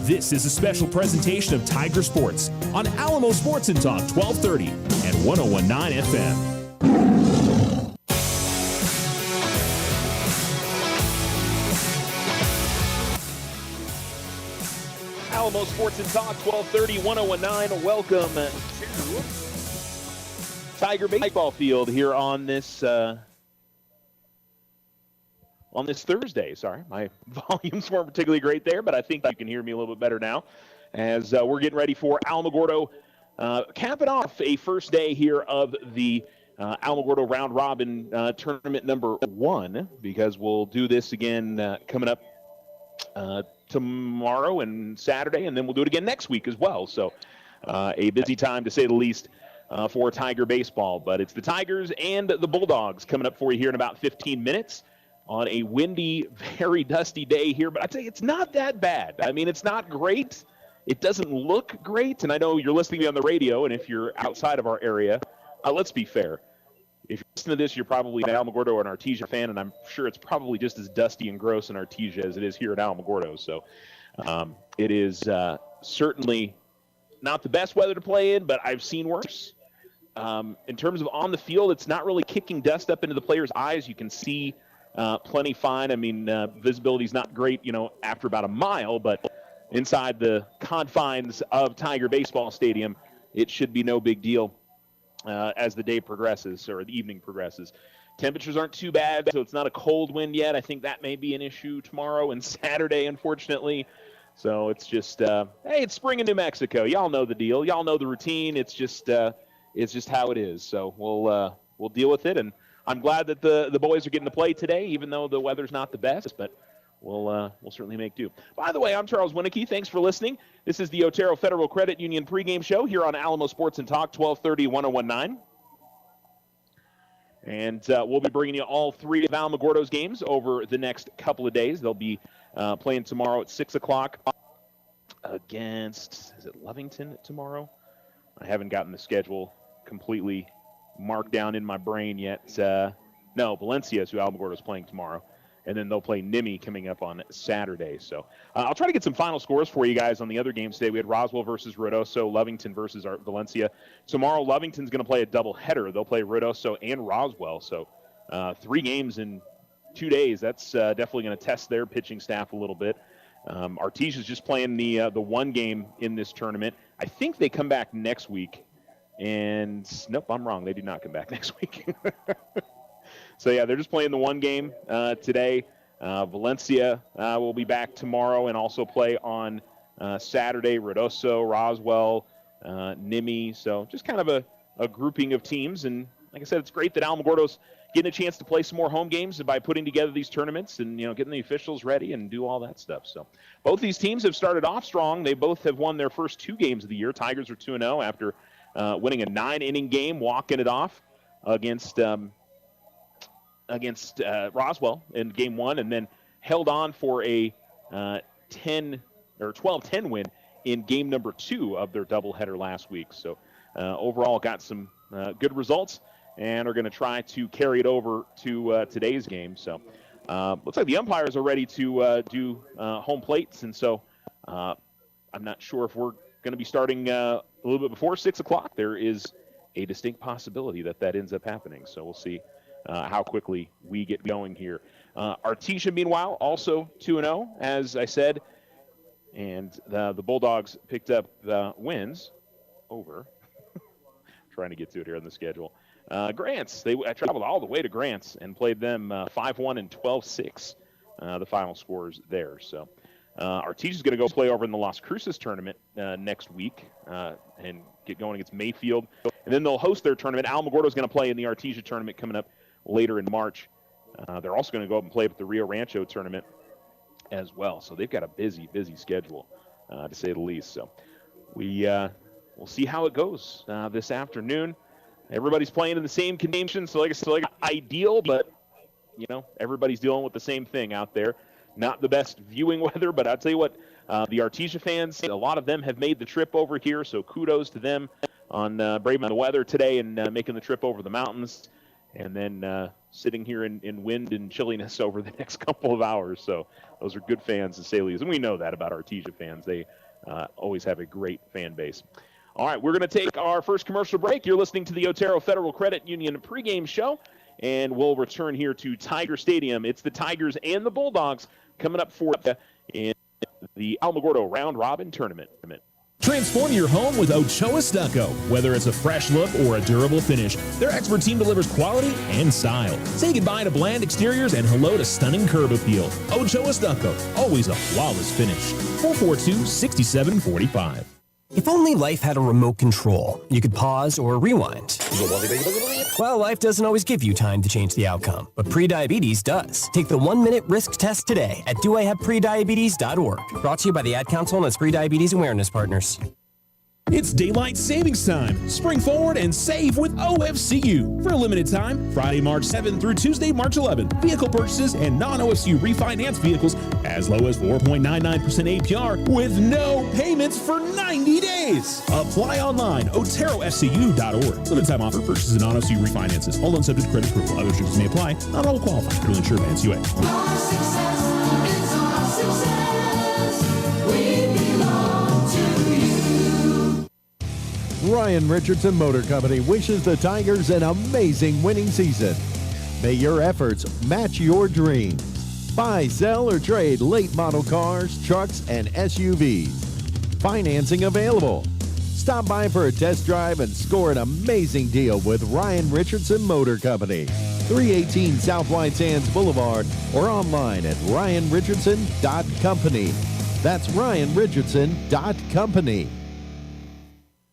This is a special presentation of Tiger Sports on Alamo Sports and Talk 1230 and 101.9 FM. Alamo Sports and Talk 1230, 101.9. Welcome to Tiger Baseball Field here on this Thursday. Sorry, my volumes weren't particularly great there, but I think you can hear me a little bit better now as we're getting ready for Alamogordo, capping off a first day here of the Alamogordo Round Robin Tournament number 1, because we'll do this again coming up tomorrow and Saturday, and then we'll do it again next week as well. So a busy time, to say the least, for Tiger baseball. But it's the Tigers and the Bulldogs coming up for you here in about 15 minutes on a windy, very dusty day here. But I'd say it's not that bad. I mean, it's not great. It doesn't look great. And I know you're listening to me on the radio, and if you're outside of our area, let's be fair. If you're listening to this, you're probably an Alamogordo or an Artesia fan, and I'm sure it's probably just as dusty and gross in Artesia as it is here at Alamogordo. So it is certainly not the best weather to play in, but I've seen worse. In terms of on the field, it's not really kicking dust up into the players' eyes. You can see plenty fine. I mean, visibility is not great, after about a mile, but inside the confines of Tiger Baseball Stadium, it should be no big deal as the day progresses or the evening progresses. Temperatures aren't too bad, so it's not a cold wind yet. I think that may be an issue tomorrow and Saturday, unfortunately. So it's just, hey, it's spring in New Mexico. Y'all know the deal. Y'all know the routine. It's just how it is. So we'll deal with it. And I'm glad that the boys are getting to play today, even though the weather's not the best. But we'll certainly make do. By the way, I'm Charles Winicky. Thanks for listening. This is the Otero Federal Credit Union pregame show here on Alamo Sports and Talk 1230, 101.9. And we'll be bringing you all 3 of Alamogordo's games over the next couple of days. They'll be playing tomorrow at 6 o'clock against, is it Lovington tomorrow? I haven't gotten the schedule completely marked down in my brain yet. No, Valencia is who Alamogordo is playing tomorrow. And then they'll play Nimi coming up on Saturday. So I'll try to get some final scores for you guys on the other games today. We had Roswell versus Ruidoso, Lovington versus Valencia. Tomorrow, Lovington's going to play a doubleheader. They'll play Ruidoso and Roswell. So 3 games in 2 days. That's definitely going to test their pitching staff a little bit. Artesia's just playing the 1 game in this tournament. I think they come back next week. And nope, I'm wrong. They do not come back next week. So, yeah, they're just playing the 1 game today. Valencia will be back tomorrow and also play on Saturday. Ruidoso, Roswell, Nimi. So just kind of a grouping of teams. And like I said, it's great that Alamogordo's getting a chance to play some more home games by putting together these tournaments and, getting the officials ready and do all that stuff. So both these teams have started off strong. They both have won their first 2 games of the year. Tigers are 2-0 after winning a 9-inning game, walking it off against Roswell in game 1, and then held on for a 12-10 win in game number 2 of their doubleheader last week. So overall got some good results and are going to try to carry it over to today's game. So looks like the umpires are ready to do home plates, and so I'm not sure if we're going to be starting a little bit before 6 o'clock. There is a distinct possibility that ends up happening, so we'll see how quickly we get going here. Artesia, meanwhile, also 2-0, as I said, and the Bulldogs picked up wins over, trying to get to it here on the schedule, Grants. I traveled all the way to Grants and played them 5-1 and 12-6, the final scores there. So Artesia's going to go play over in the Las Cruces tournament next week and get going against Mayfield. And then they'll host their tournament. Alamogordo's going to play in the Artesia tournament coming up later in March. They're also going to go up and play at the Rio Rancho tournament as well. So they've got a busy schedule, to say the least. So we'll see how it goes this afternoon. Everybody's playing in the same conditions, so like ideal, but everybody's dealing with the same thing out there. Not the best viewing weather, but I'll tell you what, the Artesia fans, a lot of them have made the trip over here, so kudos to them on braving the weather today and making the trip over the mountains. and then sitting here in wind and chilliness over the next couple of hours. So those are good fans, to say the least. And we know that about Artesia fans. They always have a great fan base. All right, we're going to take our first commercial break. You're listening to the Otero Federal Credit Union pregame show, and we'll return here to Tiger Stadium. It's the Tigers and the Bulldogs coming up for you in the Alamogordo Round Robin Tournament. Transform your home with Ochoa Stucco. Whether it's a fresh look or a durable finish, their expert team delivers quality and style. Say goodbye to bland exteriors and hello to stunning curb appeal. Ochoa Stucco, always a flawless finish. 442-6745. If only life had a remote control, you could pause or rewind. Well, life doesn't always give you time to change the outcome, but prediabetes does. Take the 1-minute risk test today at doihavepreddiabetes.org. Brought to you by the Ad Council and its Prediabetes Awareness Partners. It's daylight savings time. Spring forward and save with OFCU. For a limited time, Friday, March 7th through Tuesday, March 11th. Vehicle purchases and non-OFCU refinance vehicles as low as 4.99% APR with no payments for 90 days. Apply online, oterofcu.org. Limited time offer, purchases and non-OFCU refinances. All loans subject to credit approval. Other restrictions may apply. Not all will qualify. Federally insured by NCUA. Our success is our success. We belong to you. Ryan Richardson Motor Company wishes the Tigers an amazing winning season. May your efforts match your dreams. Buy, sell, or trade late model cars, trucks, and SUVs. Financing available. Stop by for a test drive and score an amazing deal with Ryan Richardson Motor Company. 318 South White Sands Boulevard or online at ryanrichardson.company. That's ryanrichardson.company.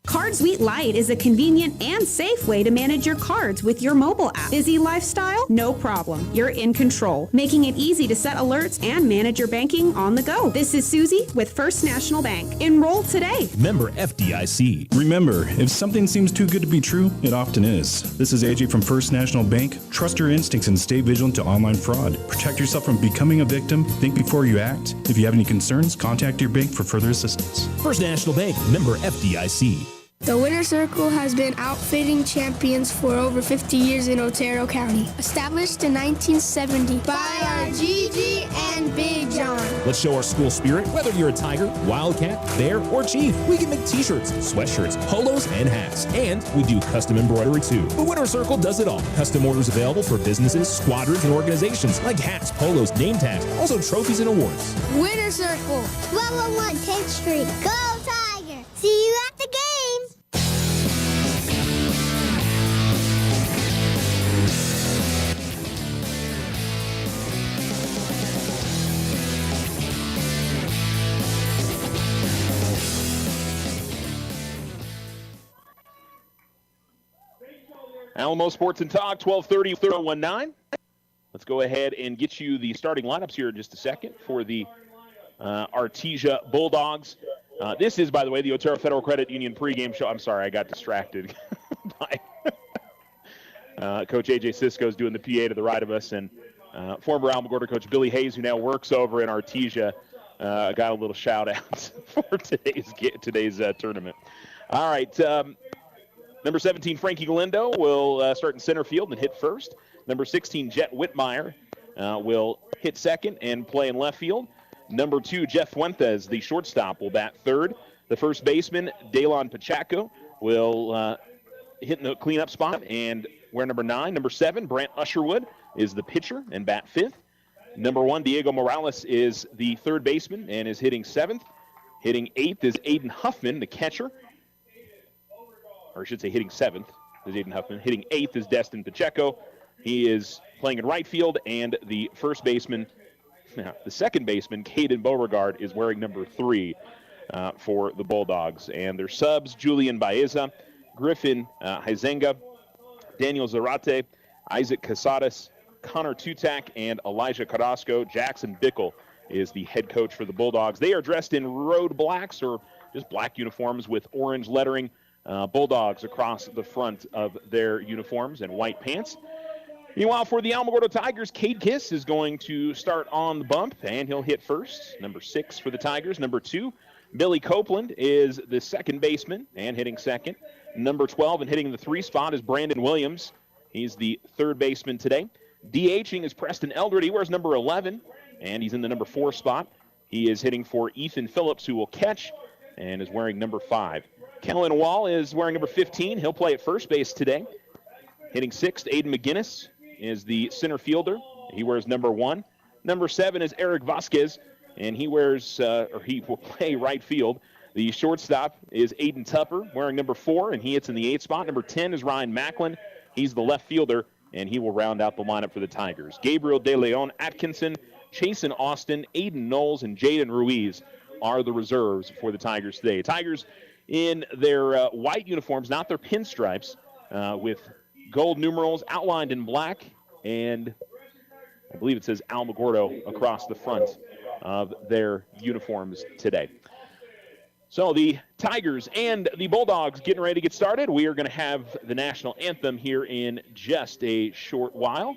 Card Suite Lite is a convenient and safe way to manage your cards with your mobile app. Busy lifestyle? No problem. You're in control, making it easy to set alerts and manage your banking on the go. This is Susie with First National Bank. Enroll today. Member FDIC. Remember, if something seems too good to be true, it often is. This is AJ from First National Bank. Trust your instincts and stay vigilant to online fraud. Protect yourself from becoming a victim. Think before you act. If you have any concerns, contact your bank for further assistance. First National Bank, member FDIC. The Winter Circle has been outfitting champions for over 50 years in Otero County. Established in 1970 by our Gigi and Big John. Let's show our school spirit. Whether you're a Tiger, Wildcat, Bear, or Chief, we can make t-shirts, sweatshirts, polos, and hats. And we do custom embroidery too. The Winter Circle does it all. Custom orders available for businesses, squadrons, and organizations like hats, polos, name tags, also trophies and awards. Winter Circle, 1201 10th Street. Go Tiger! See you at the game! Alamo Sports and Talk, 1230-3019. Let's go ahead and get you the starting lineups here in just a second for the Artesia Bulldogs. This is, by the way, the Otero Federal Credit Union pregame show. I'm sorry, I got distracted by Coach A.J. Sisko's doing the PA to the right of us, and former Alamogordo coach Billy Hayes, who now works over in Artesia, got a little shout-out for today's tournament. All right, number 17, Frankie Galindo, will start in center field and hit first. Number 16, Jet Whitmire, will hit second and play in left field. Number 2, Jeff Fuentes, the shortstop, will bat third. The first baseman, Daylon Pacheco, will hit in the cleanup spot and wear number 9. Number 7, Brant Usherwood, is the pitcher and bat fifth. Number 1, Diego Morales, is the third baseman and is hitting seventh. Hitting eighth is Aiden Huffman, the catcher. Or I should say hitting seventh is Aiden Huffman. Hitting eighth is Destin Pacheco. He is playing in right field, and the first baseman, the second baseman, Caden Beauregard, is wearing number 3 for the Bulldogs. And their subs, Julian Baeza, Griffin Huizenga, Daniel Zarate, Isaac Casadas, Connor Tutak, and Elijah Carrasco. Jackson Bickle is the head coach for the Bulldogs. They are dressed in road blacks, or just black uniforms with orange lettering. Bulldogs across the front of their uniforms and white pants. Meanwhile, for the Alamogordo Tigers, Cade Kiss is going to start on the bump, and he'll hit first. Number 6 for the Tigers. Number 2, Billy Copeland is the second baseman and hitting second. Number 12 and hitting the 3 spot is Brandon Williams. He's the third baseman today. DHing is Preston Eldred. He wears number 11, and he's in the number 4 spot. He is hitting for Ethan Phillips, who will catch, and is wearing number 5. Kellen Wall is wearing number 15. He'll play at first base today. Hitting 6th, Aiden McGinnis is the center fielder. He wears number 1. Number 7 is Eric Vasquez, and he wears, he will play right field. The shortstop is Aiden Tupper, wearing number 4, and he hits in the 8th spot. Number 10 is Ryan Macklin. He's the left fielder, and he will round out the lineup for the Tigers. Gabriel De Leon Atkinson, Chasen Austin, Aiden Knowles, and Jaden Ruiz are the reserves for the Tigers today. Tigers in their white uniforms, not their pinstripes, with gold numerals outlined in black, and I believe it says Alamogordo across the front of their uniforms today. So the Tigers and the Bulldogs getting ready to get started. We are going to have the national anthem here in just a short while.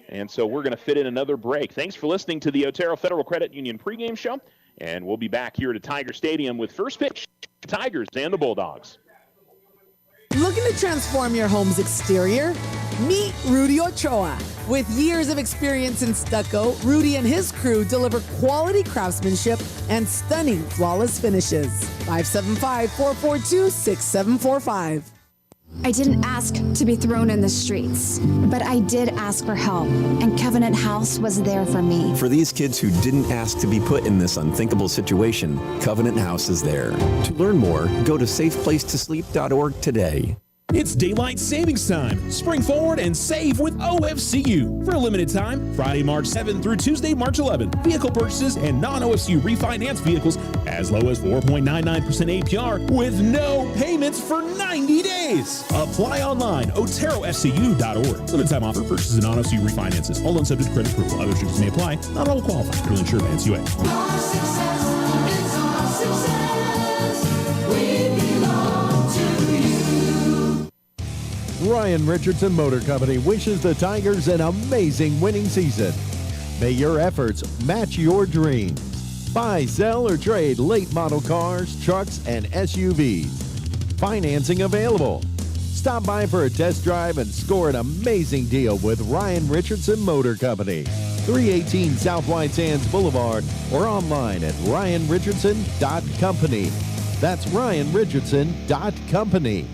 And so we're going to fit in another break. Thanks for listening to the Otero Federal Credit Union pregame show. And we'll be back here at Tiger Stadium with first pitch, Tigers and the Bulldogs. Looking to transform your home's exterior? Meet Rudy Ochoa. With years of experience in stucco, Rudy and his crew deliver quality craftsmanship and stunning flawless finishes. 575-442-6745. I didn't ask to be thrown in the streets, but I did ask for help, and Covenant House was there for me. For these kids who didn't ask to be put in this unthinkable situation, Covenant House is there. To learn more, go to safeplacetosleep.org today. It's daylight savings time. Spring forward and save with OFCU. For a limited time, Friday, March 7th through Tuesday, March 11th. Vehicle purchases and non-OFCU refinance vehicles as low as 4.99% APR with no payments for 90 days. Apply online, oterofcu.org. Limited time offer, purchases and non-OFCU refinances. All loans subject to credit approval. Other restrictions may apply. Not all will qualify. Federally insured by NCUA. Our success is our success. We belong to you. Ryan Richardson Motor Company wishes the Tigers an amazing winning season. May your efforts match your dreams. Buy, sell, or trade late model cars, trucks, and SUVs. Financing available. Stop by for a test drive and score an amazing deal with Ryan Richardson Motor Company. 318 South White Sands Boulevard or online at ryanrichardson.company. That's ryanrichardson.company.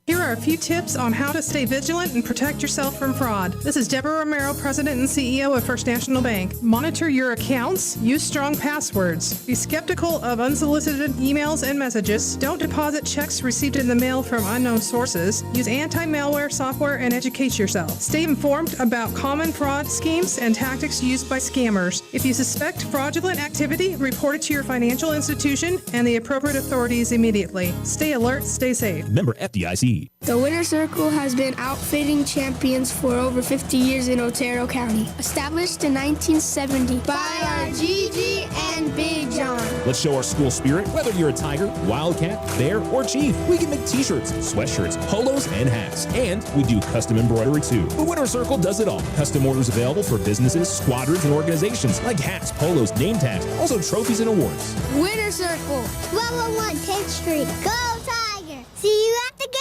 Here are a few tips on how to stay vigilant and protect yourself from fraud. This is Deborah Romero, President and CEO of First National Bank. Monitor your accounts. Use strong passwords. Be skeptical of unsolicited emails and messages. Don't deposit checks received in the mail from unknown sources. Use anti-malware software and educate yourself. Stay informed about common fraud schemes and tactics used by scammers. If you suspect fraudulent activity, report it to your financial institution and the appropriate authorities immediately. Stay alert, stay safe. Member FDIC. The Winter Circle has been outfitting champions for over 50 years in Otero County. Established in 1970 by our Gigi and Big John. Let's show our school spirit. Whether you're a Tiger, Wildcat, Bear, or Chief, we can make t-shirts, sweatshirts, polos, and hats. And we do custom embroidery too. The Winter Circle does it all. Custom orders available for businesses, squadrons, and organizations like hats, polos, name tags, also trophies and awards. Winter Circle, 1201 10th Street. Go Tiger! See you at the games!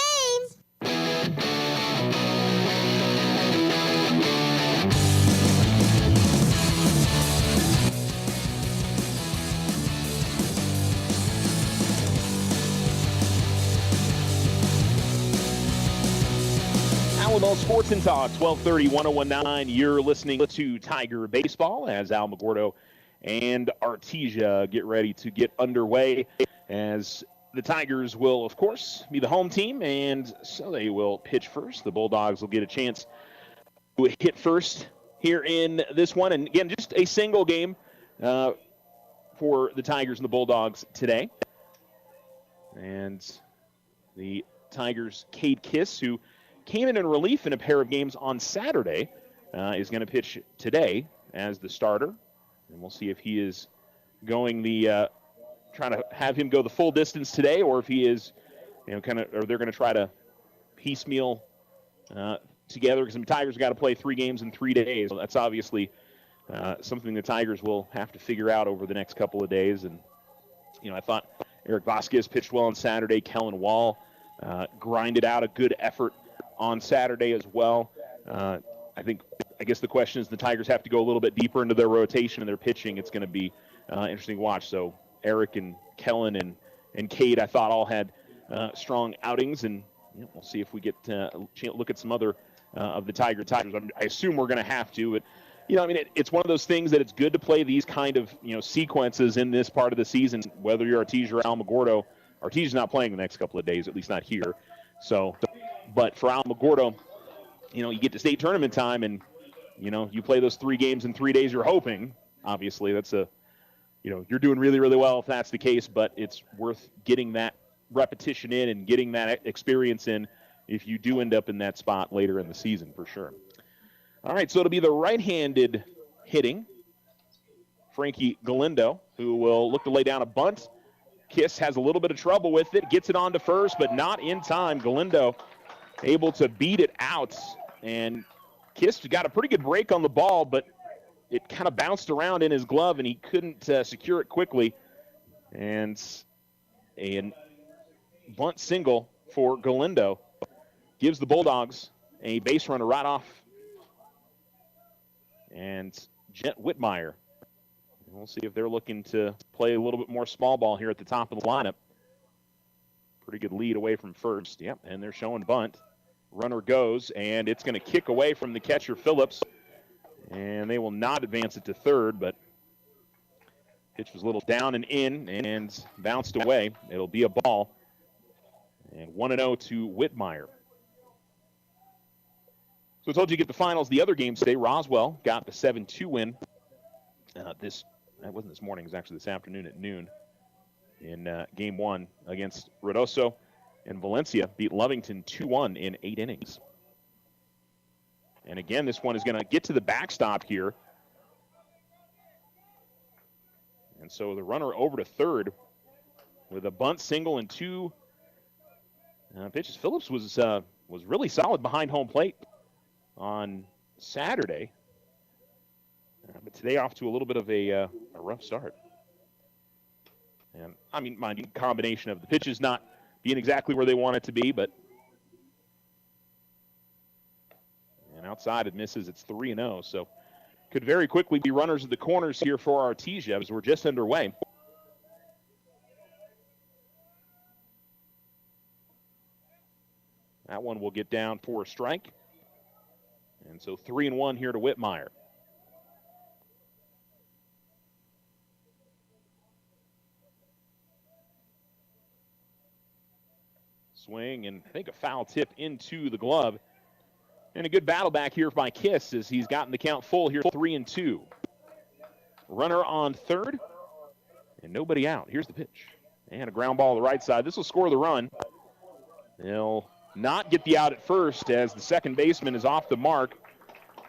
Alamo Sports and Talk, 1230, 1019. You're listening to Tiger Baseball as Alamogordo and Artesia get ready to get underway, as the Tigers will, of course, be the home team, and so they will pitch first. The Bulldogs will get a chance to hit first here in this one. And again, just a single game for the Tigers and the Bulldogs today. And the Tigers' Cade Kiss, who came in relief in a pair of games on Saturday, is going to pitch today as the starter. And we'll see if he is going the trying to have him go the full distance today, or if he is, or they're going to try to piecemeal together, because the Tigers got to play 3 games in 3 days. So that's obviously something the Tigers will have to figure out over the next couple of days. And, I thought Eric Vasquez pitched well on Saturday. Kellen Wall grinded out a good effort on Saturday as well. I guess the question is the Tigers have to go a little bit deeper into their rotation and their pitching. It's going to be interesting to watch. So Eric and Kellen and Cade, I thought, all had strong outings, and we'll see if we get a look at some other of the Tigers. I assume we're going to have to, but it's one of those things that it's good to play these kind of sequences in this part of the season, whether you're Artesia or Alamogordo. Artesia's not playing the next couple of days, at least not here. So, but for Alamogordo, you get to state tournament time, and you play those 3 games in 3 days. You're hoping, obviously, that's you're doing really, really well if that's the case. But it's worth getting that repetition in and getting that experience in if you do end up in that spot later in the season, for sure. All right, so it'll be the right-handed hitting Frankie Galindo, who will look to lay down a bunt. Kiss has a little bit of trouble with it, gets it on to first, but not in time. Galindo able to beat it out, and Kiss got a pretty good break on the ball, but it kind of bounced around in his glove, and he couldn't secure it quickly. And a bunt single for Galindo gives the Bulldogs a base runner right off. And Jet Whitmire, we'll see if they're looking to play a little bit more small ball here at the top of the lineup. Pretty good lead away from first. Yep, and they're showing bunt. Runner goes, and it's going to kick away from the catcher, Phillips. And they will not advance it to third, but pitch was a little down and in and bounced away. It'll be a ball. And 1-0 to Whitmire. So I told you get the finals. The other games today, Roswell got the 7-2 win. That wasn't this morning. It was actually this afternoon at noon in Game 1 against Ruidoso. And Valencia beat Lovington 2-1 in 8 innings. And again, this one is going to get to the backstop here. And so the runner over to third with a bunt single and 2 pitches. Phillips was really solid behind home plate on Saturday. But today off to a little bit of a rough start. And, mind you, combination of the pitches not being exactly where they want it to be, but and outside it misses. It's 3-0, so could very quickly be runners at the corners here for Artesia as we're just underway. That one will get down for a strike. And so 3-1 here to Whitmire. Swing, and I think a foul tip into the glove. And a good battle back here by Kiss as he's gotten the count full here, 3-2. Runner on third, and nobody out. Here's the pitch. And a ground ball to the right side. This will score the run. They'll not get the out at first as the second baseman is off the mark.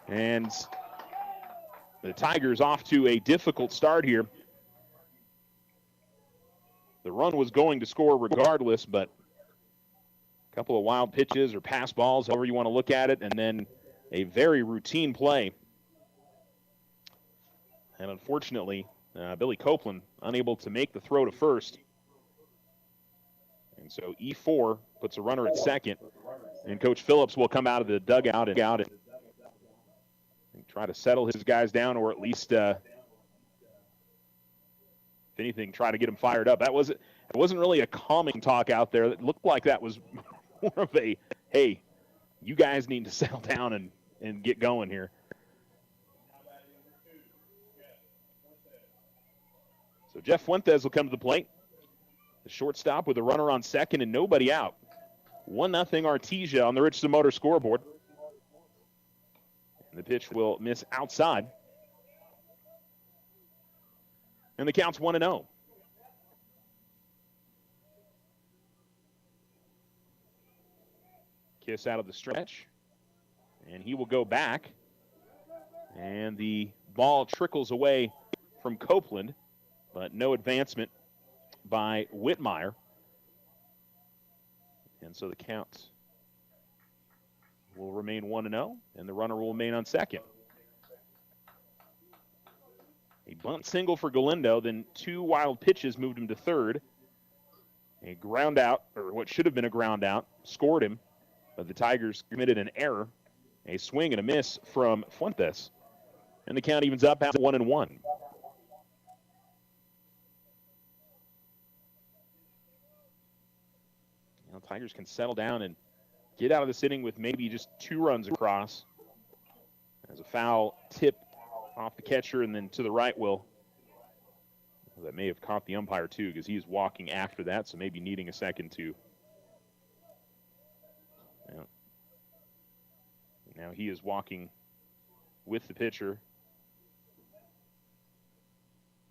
And the Tigers off to a difficult start here. The run was going to score regardless, but a couple of wild pitches or pass balls, however you want to look at it, and then a very routine play. And unfortunately, Billy Copeland unable to make the throw to first. And so E4 puts a runner at second, and Coach Phillips will come out of the dugout and try to settle his guys down, or at least, if anything, try to get them fired up. It wasn't really a calming talk out there. It looked like that was more of a, hey, you guys need to settle down and get going here. So Jeff Fuentes will come to the plate. The shortstop with a runner on second and nobody out. 1-0 Artesia on the Richardson Motor scoreboard. And the pitch will miss outside. And the count's 1-0. Kiss out of the stretch. And he will go back. And the ball trickles away from Copeland, but no advancement by Whitmire. And so the count will remain 1-0, and the runner will remain on second. A bunt single for Galindo, then 2 wild pitches moved him to third. A ground out, or what should have been a ground out, scored him. But the Tigers committed an error, a swing and a miss from Fuentes. And the count evens up at 1-1. Now, Tigers can settle down and get out of this inning with maybe just 2 runs across. As a foul tip off the catcher and then to the right will. That may have caught the umpire too because he's walking after that, so maybe needing a second to. Now he is walking with the pitcher.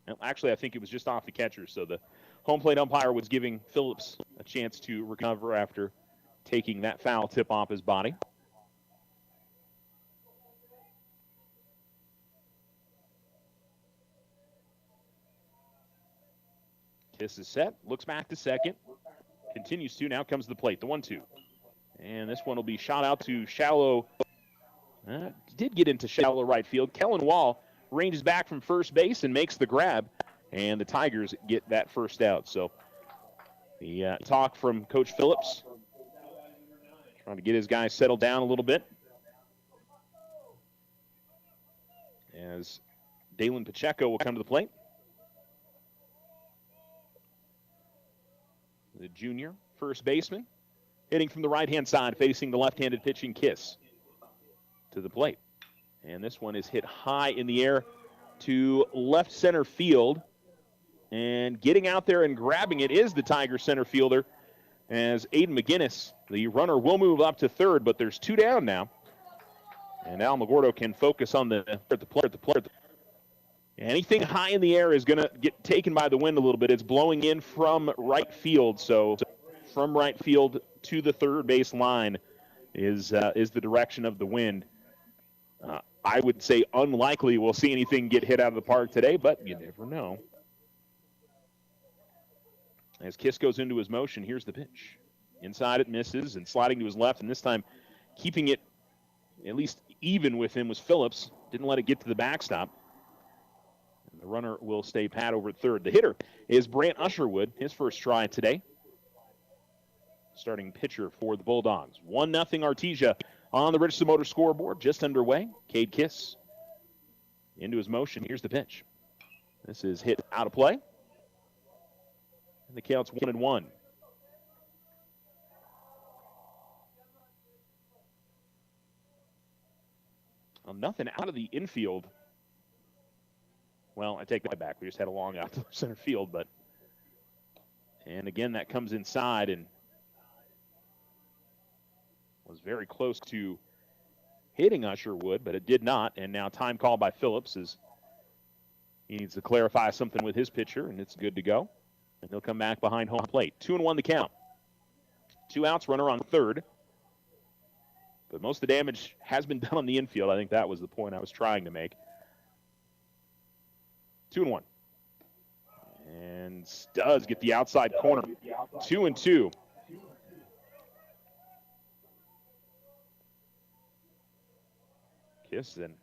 Well, actually, I think it was just off the catcher, so the home plate umpire was giving Phillips a chance to recover after taking that foul tip off his body. Kiss is set, looks back to second, continues to, now comes the plate, the 1-2. And this one will be shot out to shallow, did get into shallow right field. Kellen Wall ranges back from first base and makes the grab, and the Tigers get that first out. So the talk from Coach Phillips, trying to get his guys settled down a little bit. As Dalen Pacheco will come to the plate. The junior first baseman, hitting from the right-hand side, facing the left-handed pitching Kiss to the plate. And this one is hit high in the air to left center field. And getting out there and grabbing it is the Tiger center fielder, as Aiden McGinnis, the runner, will move up to third, but there's 2 down now. And Alamogordo can focus on the player. Anything high in the air is going to get taken by the wind a little bit. It's blowing in from right field, so from right field to the third base line is the direction of the wind. I would say unlikely we'll see anything get hit out of the park today, but you never know. As Kiss goes into his motion, here's the pitch. Inside it misses and sliding to his left, and this time keeping it at least even with him was Phillips. Didn't let it get to the backstop. The runner will stay pat over at third. The hitter is Brant Usherwood, his first try today. Starting pitcher for the Bulldogs. 1-0 Artesia on the Richardson Motor scoreboard, just underway. Cade Kiss into his motion. Here's the pitch. This is hit out of play. And the count's 1-1. Well, nothing out of the infield. Well, I take that back. We just had a long out to center field, but and again that comes inside and was very close to hitting Usherwood, but it did not. And now time call by Phillips as he needs to clarify something with his pitcher, and it's good to go. And he'll come back behind home plate. 2-1 the count. 2 outs, runner on third. But most of the damage has been done on the infield. I think that was the point I was trying to make. 2-1. And does get the outside corner. 2-2. Kiss and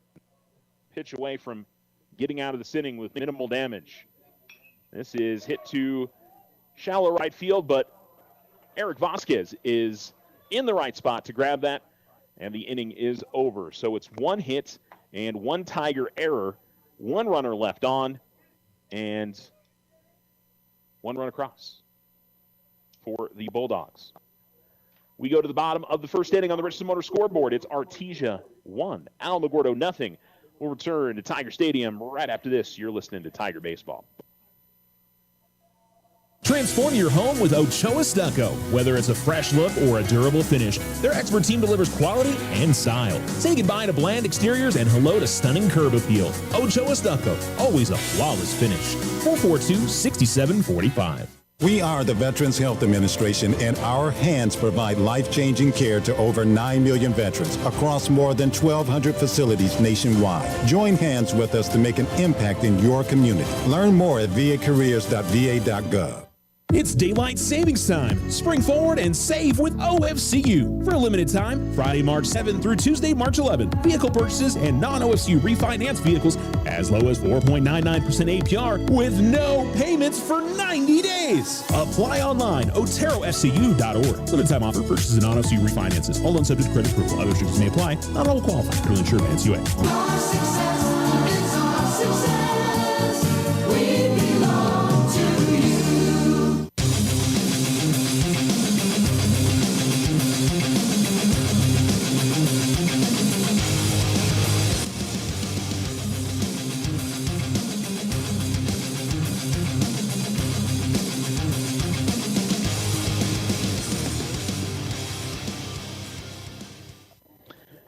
pitch away from getting out of this inning with minimal damage. This is hit to shallow right field, but Eric Vasquez is in the right spot to grab that, and the inning is over. So it's 1 hit and 1 Tiger error, 1 runner left on, and 1 run across for the Bulldogs. We go to the bottom of the first inning on the Richardson Motor scoreboard. It's Artesia 1, Alamogordo 0. We'll return to Tiger Stadium right after this. You're listening to Tiger Baseball. Transform your home with Ochoa Stucco. Whether it's a fresh look or a durable finish, their expert team delivers quality and style. Say goodbye to bland exteriors and hello to stunning curb appeal. Ochoa Stucco, always a flawless finish. 442-6745. We are the Veterans Health Administration, and our hands provide life-changing care to over 9 million veterans across more than 1,200 facilities nationwide. Join hands with us to make an impact in your community. Learn more at vacareers.va.gov. It's daylight savings time. Spring forward and save with OFCU. For a limited time, Friday, March 7th through Tuesday, March 11th. Vehicle purchases and non-OFCU refinance vehicles as low as 4.99% APR with no payments for 90 days. Apply online, oterofcu.org. Limited time offer, purchases and non-OFCU refinances. All loans subject to credit approval. Other restrictions may apply. Not all will qualify. Federally insured by NCUA. Our success is our success. We belong to you.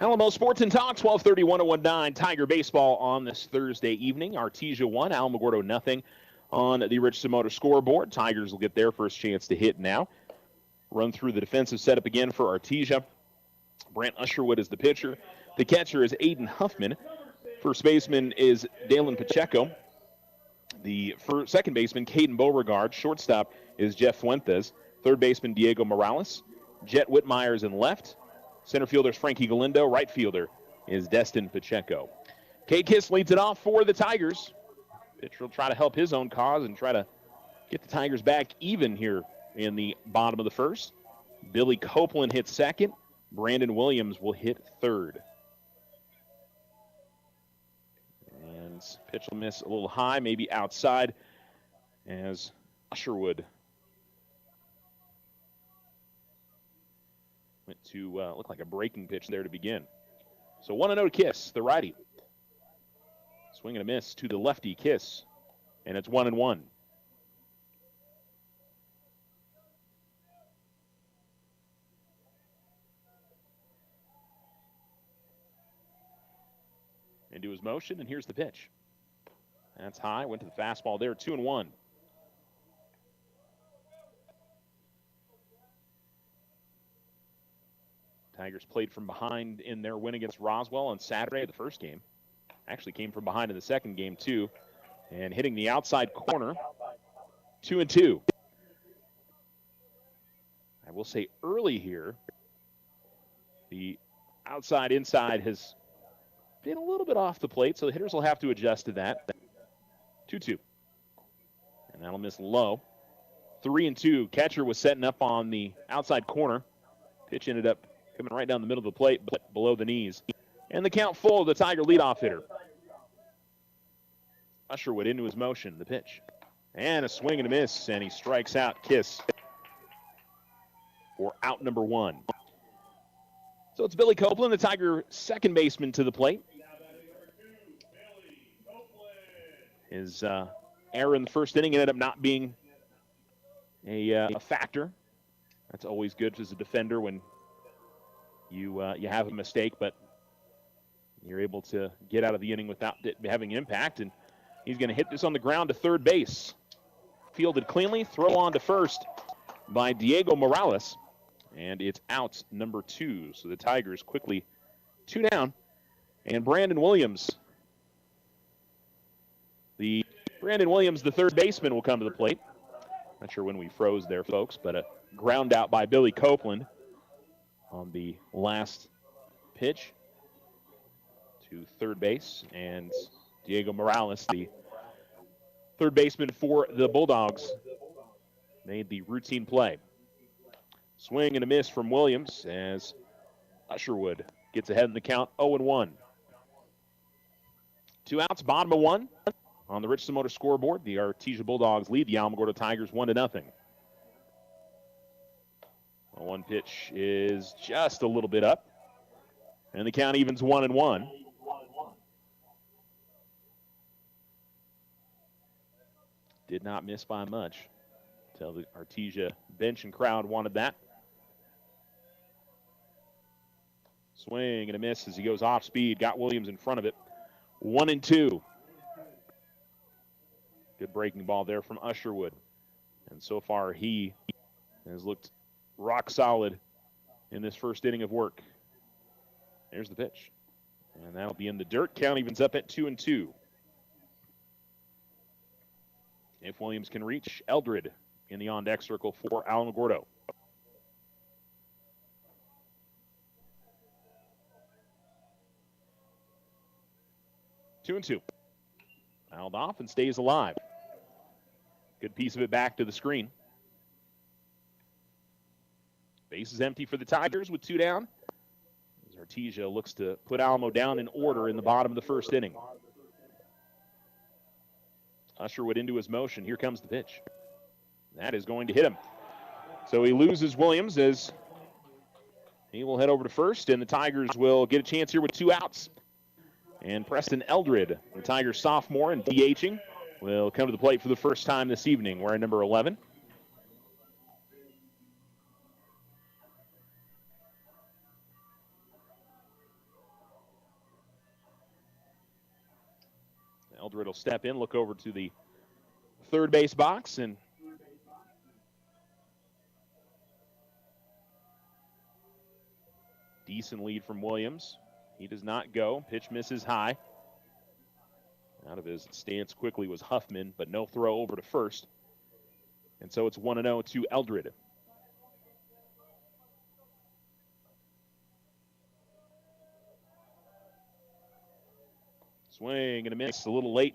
Alamo Sports and Talk, 1230, 1019 Tiger Baseball on this Thursday evening. Artesia 1, Alamogordo nothing on the Richardson Motor scoreboard. Tigers will get their first chance to hit now. Run through the defensive setup again for Artesia. Brant Usherwood is the pitcher. The catcher is Aiden Huffman. First baseman is Dalen Pacheco. The second baseman, Caden Beauregard. Shortstop is Jeff Fuentes. Third baseman, Diego Morales. Jet Whitmeyer's in left. Center fielder is Frankie Galindo. Right fielder is Destin Pacheco. Kate Kiss leads it off for the Tigers. Pitcher will try to help his own cause and try to get the Tigers back even here in the bottom of the first. Billy Copeland hits second. Brandon Williams will hit third. And pitch will miss a little high, maybe outside, as Usherwood went to look like a breaking pitch there to begin. So 1-0 to Kiss, the righty. Swing and a miss to the lefty, Kiss. And it's 1-1. Into his motion, and here's the pitch. That's high, went to the fastball there, 2-1. Tigers played from behind in their win against Roswell on Saturday, the first game. Actually came from behind in the second game, too. And hitting the outside corner, 2-2. I will say early here, the outside-inside has been a little bit off the plate, so the hitters will have to adjust to that. 2-2. And that'll miss low. 3-2. Catcher was setting up on the outside corner. Pitch ended up coming right down the middle of the plate, but below the knees. And the count full of the Tiger leadoff hitter. Usherwood into his motion, the pitch. And a swing and a miss, and he strikes out Kiss for out number one. So it's Billy Copeland, the Tiger second baseman, to the plate. His error in the first inning ended up not being a factor. That's always good as a defender when you have a mistake, but you're able to get out of the inning without it having impact. And he's going to hit this on the ground to third base. Fielded cleanly, throw on to first by Diego Morales. And it's out number 2. So the Tigers quickly 2 down. And Brandon Williams, the third baseman, will come to the plate. Not sure when we froze there, folks, but a ground out by Billy Copeland on the last pitch to third base. And Diego Morales, the third baseman for the Bulldogs, made the routine play. Swing and a miss from Williams as Usherwood gets ahead in the count, 0-1. 2 outs, bottom of 1 on the Richardson Motor scoreboard. The Artesia Bulldogs lead the Alamogordo Tigers 1-0. One pitch is just a little bit up, and the count evens 1-1. Did not miss by much. Tell the Artesia bench and crowd wanted that. Swing and a miss as he goes off speed. Got Williams in front of it. 1-2. Good breaking ball there from Usherwood. And so far he has looked rock solid in this first inning of work. There's the pitch. And that'll be in the dirt. Count evens up at 2-2. If Williams can reach, Eldred in the on-deck circle for Alamogordo. Two and two. Fouled off and stays alive. Good piece of it back to the screen. Base is empty for the Tigers with 2 down. As Artesia looks to put Alamo down in order in the bottom of the first inning. Usherwood into his motion. Here comes the pitch. That is going to hit him. So he loses Williams as he will head over to first, and the Tigers will get a chance here with 2 outs. And Preston Eldred, the Tigers sophomore and DHing, will come to the plate for the first time this evening, wearing number 11. Eldred will step in, look over to the third base box, and decent lead from Williams. He does not go. Pitch misses high. Out of his stance quickly was Huffman, but no throw over to first. And so it's 1-0 to Eldred. Swing and a miss, a little late.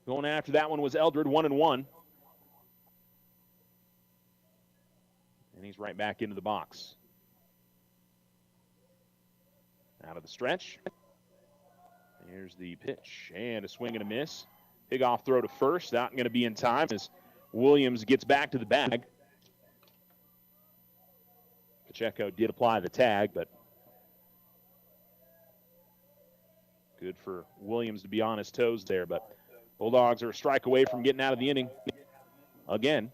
Going after that one was Eldred, 1-1. And he's right back into the box. Out of the stretch. Here's the pitch, and a swing and a miss. Big off throw to first, not going to be in time as Williams gets back to the bag. Pacheco did apply the tag, but good for Williams to be on his toes there, but Bulldogs are a strike away from getting out of the inning again.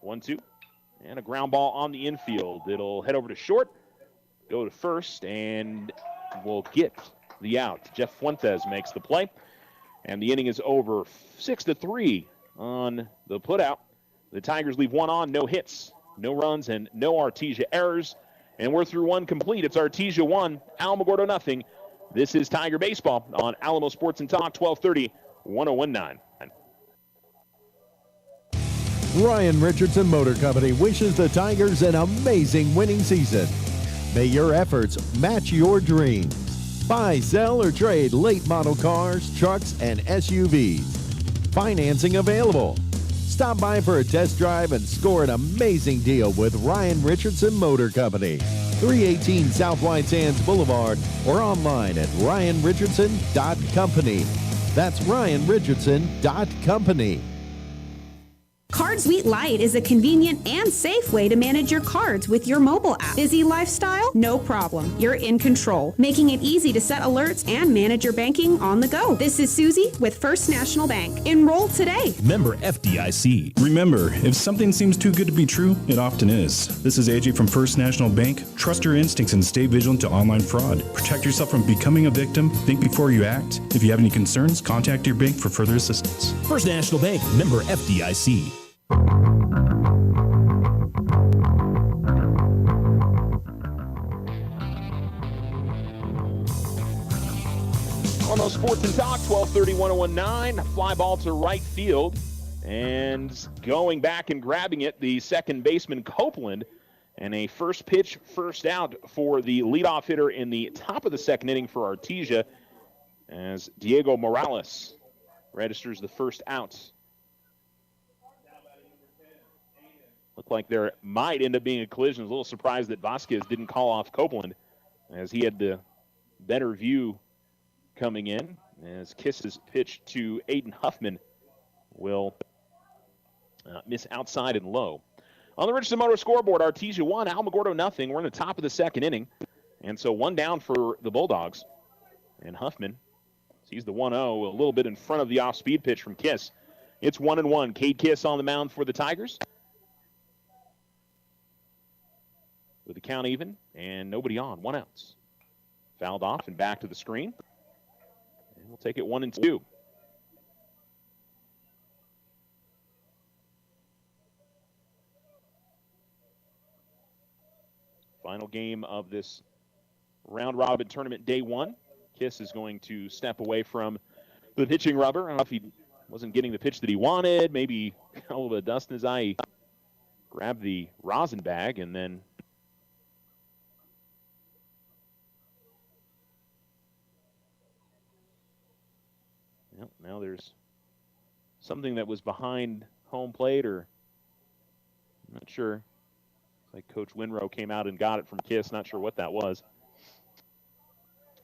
1-2, and a ground ball on the infield. It'll head over to short, go to first, and we'll get the out. Jeff Fuentes makes the play, and the inning is over. 6-3 on the putout. The Tigers leave 1 on, no hits, no runs, and no Artesia errors, and we're through 1 complete. It's Artesia 1, Alamogordo nothing. This is Tiger Baseball on Alamo Sports and Talk, 1230, 1019. Ryan Richardson Motor Company wishes the Tigers an amazing winning season. May your efforts match your dreams. Buy, sell, or trade late model cars, trucks, and SUVs. Financing available. Stop by for a test drive and score an amazing deal with Ryan Richardson Motor Company. 318 South White Sands Boulevard or online at ryanrichardson.company. That's ryanrichardson.company. Card Suite Lite is a convenient and safe way to manage your cards with your mobile app. Busy lifestyle? No problem. You're in control, making it easy to set alerts and manage your banking on the go. This is Susie with First National Bank. Enroll today. Member FDIC. Remember, if something seems too good to be true, it often is. This is AJ from First National Bank. Trust your instincts and stay vigilant to online fraud. Protect yourself from becoming a victim. Think before you act. If you have any concerns, contact your bank for further assistance. First National Bank, member FDIC. Alamo Sports and Talk, 1230, 1019. Fly ball to right field. And going back and grabbing it, the second baseman Copeland. And a first pitch, first out for the leadoff hitter in the top of the second inning for Artesia, as Diego Morales registers the first out. Looked like there might end up being a collision. I was a little surprised that Vasquez didn't call off Copeland, as he had the better view coming in. As Kiss's pitch to Aiden Huffman will miss outside and low. On the Richardson Motor scoreboard, Artesia 1, Alamogordo nothing. We're in the top of the second inning. And so 1 down for the Bulldogs. And Huffman sees the 1-0 a little bit in front of the off-speed pitch from Kiss. It's 1-1. Cade Kiss on the mound for the Tigers. With the count even and nobody on, 1 out. Fouled off and back to the screen. And we'll take it 1-2. Final game of this round-robin tournament, day 1. Kiss is going to step away from the pitching rubber. I don't know if he wasn't getting the pitch that he wanted. Maybe a little bit of dust in his eye. He grabbed the rosin bag and then now there's something that was behind home plate, or I'm not sure. It's like Coach Winrow came out and got it from Kiss. Not sure what that was.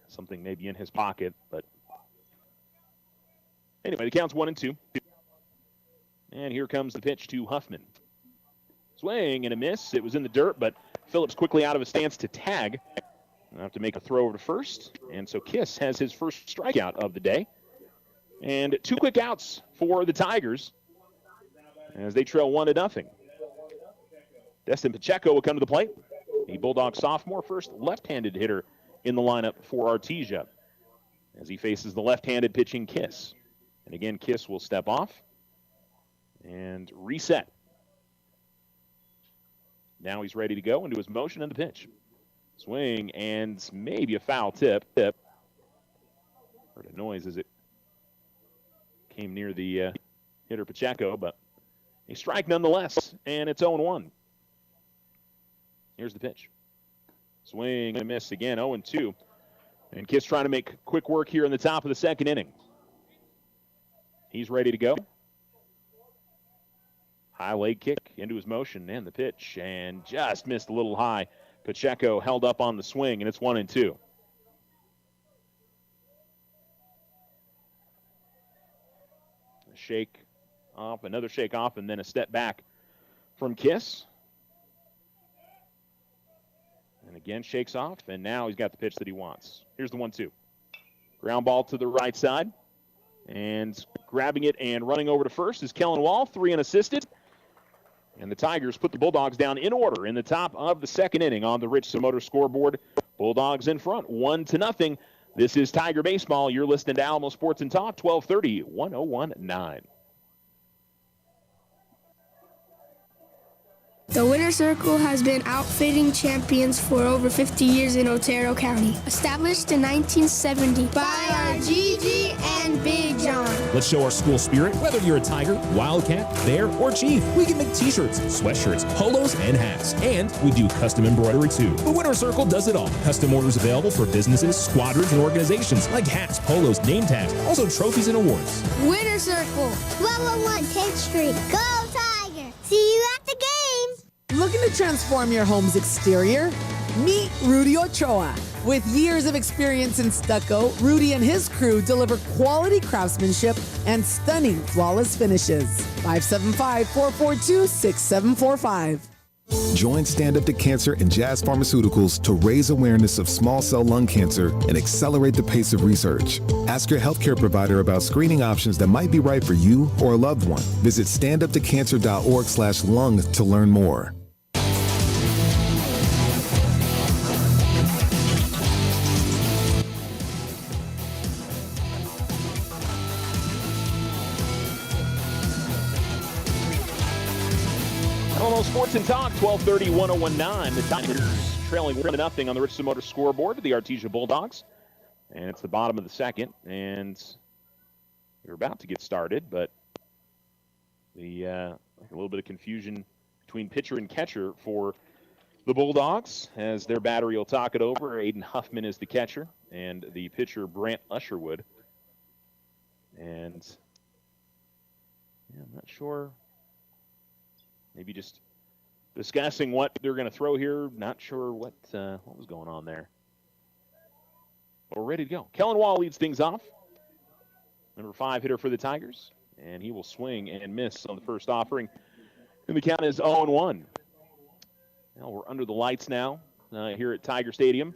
Something maybe in his pocket, but anyway, the count's 1-2. And here comes the pitch to Huffman. Swing and a miss. It was in the dirt, but Phillips quickly out of his stance to tag. I'll have to make a throw over to first. And so Kiss has his first strikeout of the day. And 2 quick outs for the Tigers as they trail 1-0. Destin Pacheco will come to the plate. The Bulldog sophomore, first left-handed hitter in the lineup for Artesia as he faces the left-handed pitching Kiss. And again, Kiss will step off and reset. Now he's ready to go into his motion and the pitch. Swing and maybe a foul tip. Heard a noise as it came near the hitter Pacheco, but a strike nonetheless, and it's 0-1. Here's the pitch. Swing and a miss again, 0-2. And Kiss trying to make quick work here in the top of the second inning. He's ready to go. High leg kick into his motion and the pitch, and just missed a little high. Pacheco held up on the swing, and it's 1-2. Shake off, another shake off, and then a step back from Kiss. And again, shakes off, and now he's got the pitch that he wants. Here's the 1-2. Ground ball to the right side, and grabbing it and running over to first is Kellen Wall, 3 unassisted. And the Tigers put the Bulldogs down in order in the top of the second inning on the Rich Samotor scoreboard. Bulldogs in front, 1-0. This is Tiger Baseball. You're listening to Alamo Sports and Talk, 1230, 1019. The Winter Circle has been outfitting champions for over 50 years in Otero County. Established in 1970 by our Gigi and Big John. Let's show our school spirit. Whether you're a Tiger, Wildcat, Bear, or Chief, we can make t-shirts, sweatshirts, polos, and hats. And we do custom embroidery too. The Winter Circle does it all. Custom orders available for businesses, squadrons, and organizations like hats, polos, name tags, also trophies and awards. Winter Circle, 1201 10th Street. Go Tiger! See you at the game! Looking to transform your home's exterior? Meet Rudy Ochoa. With years of experience in stucco, Rudy and his crew deliver quality craftsmanship and stunning flawless finishes. 575-442-6745. Join Stand Up to Cancer and Jazz Pharmaceuticals to raise awareness of small cell lung cancer and accelerate the pace of research. Ask your healthcare provider about screening options that might be right for you or a loved one. Visit standuptocancer.org/lung to learn more. Alamo Sports and Talk, 1230, 1019. The Tigers trailing 1-0 on the Rich Samotor scoreboard to the Artesia Bulldogs. And it's the bottom of the second, and we're about to get started, but a little bit of confusion between pitcher and catcher for the Bulldogs as their battery will talk it over. Aiden Huffman is the catcher, and the pitcher, Brant Usherwood. And I'm not sure. Maybe just discussing what they're going to throw here. Not sure what was going on there. But we're ready to go. Kellen Wall leads things off. Number 5 hitter for the Tigers. And he will swing and miss on the first offering. And the count is 0-1. Well, we're under the lights now here at Tiger Stadium.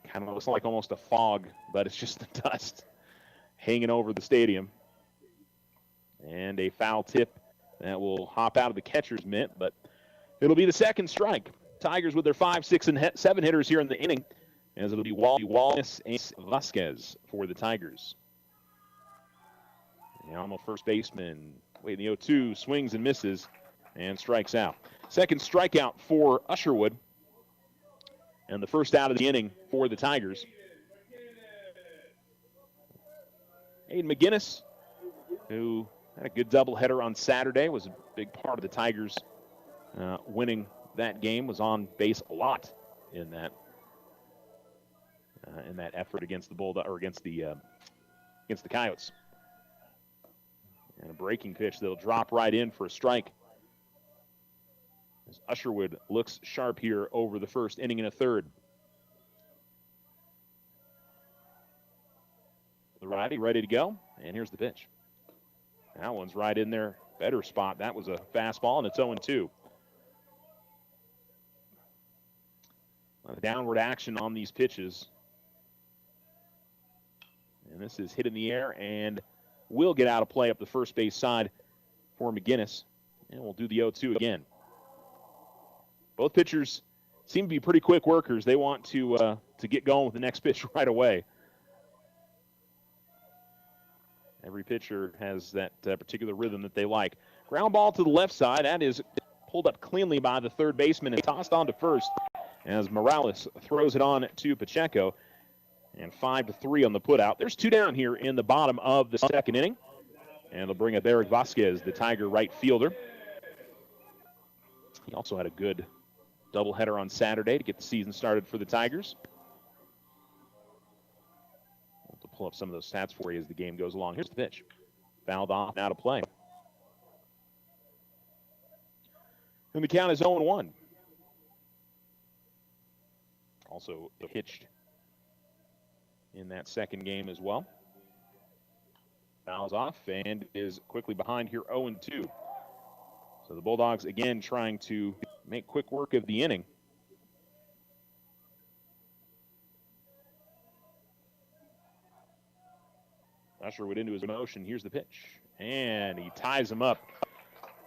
Kind of looks like almost a fog, but it's just the dust hanging over the stadium. And a foul tip that will hop out of the catcher's mitt, but it'll be the second strike. Tigers with their 5, 6, and 7 hitters here in the inning, as it'll be Wallace and Vasquez for the Tigers. The Alamo first baseman, waiting the 0-2, swings and misses, and strikes out. Second strikeout for Usherwood, and the first out of the inning for the Tigers. Aiden McGinnis who had a good doubleheader on Saturday, was a big part of the Tigers winning that game, was on base a lot in that effort against the Bulldogs, or against the Coyotes. And a breaking pitch that'll drop right in for a strike. As Usherwood looks sharp here over the first inning and a third. The righty ready to go, and here's the pitch. That one's right in there, better spot. That was a fastball, and it's 0-2. Downward action on these pitches. And this is hit in the air and will get out of play up the first base side for McGinnis. And we'll do the 0-2 again. Both pitchers seem to be pretty quick workers. They want to get going with the next pitch right away. Every pitcher has that particular rhythm that they like. Ground ball to the left side. That is pulled up cleanly by the third baseman and tossed on to first as Morales throws it on to Pacheco. And 5-3 on the putout. There's 2 down here in the bottom of the second inning. And they'll bring up Eric Vasquez, the Tiger right fielder. He also had a good doubleheader on Saturday to get the season started for the Tigers. To pull up some of those stats for you as the game goes along. Here's the pitch. Fouled off, now to play. And the count is 0-1. Also pitched in that second game as well. Fouls off and is quickly behind here, 0-2. So the Bulldogs again trying to make quick work of the inning. Usherwood into his motion. Here's the pitch. And he ties him up.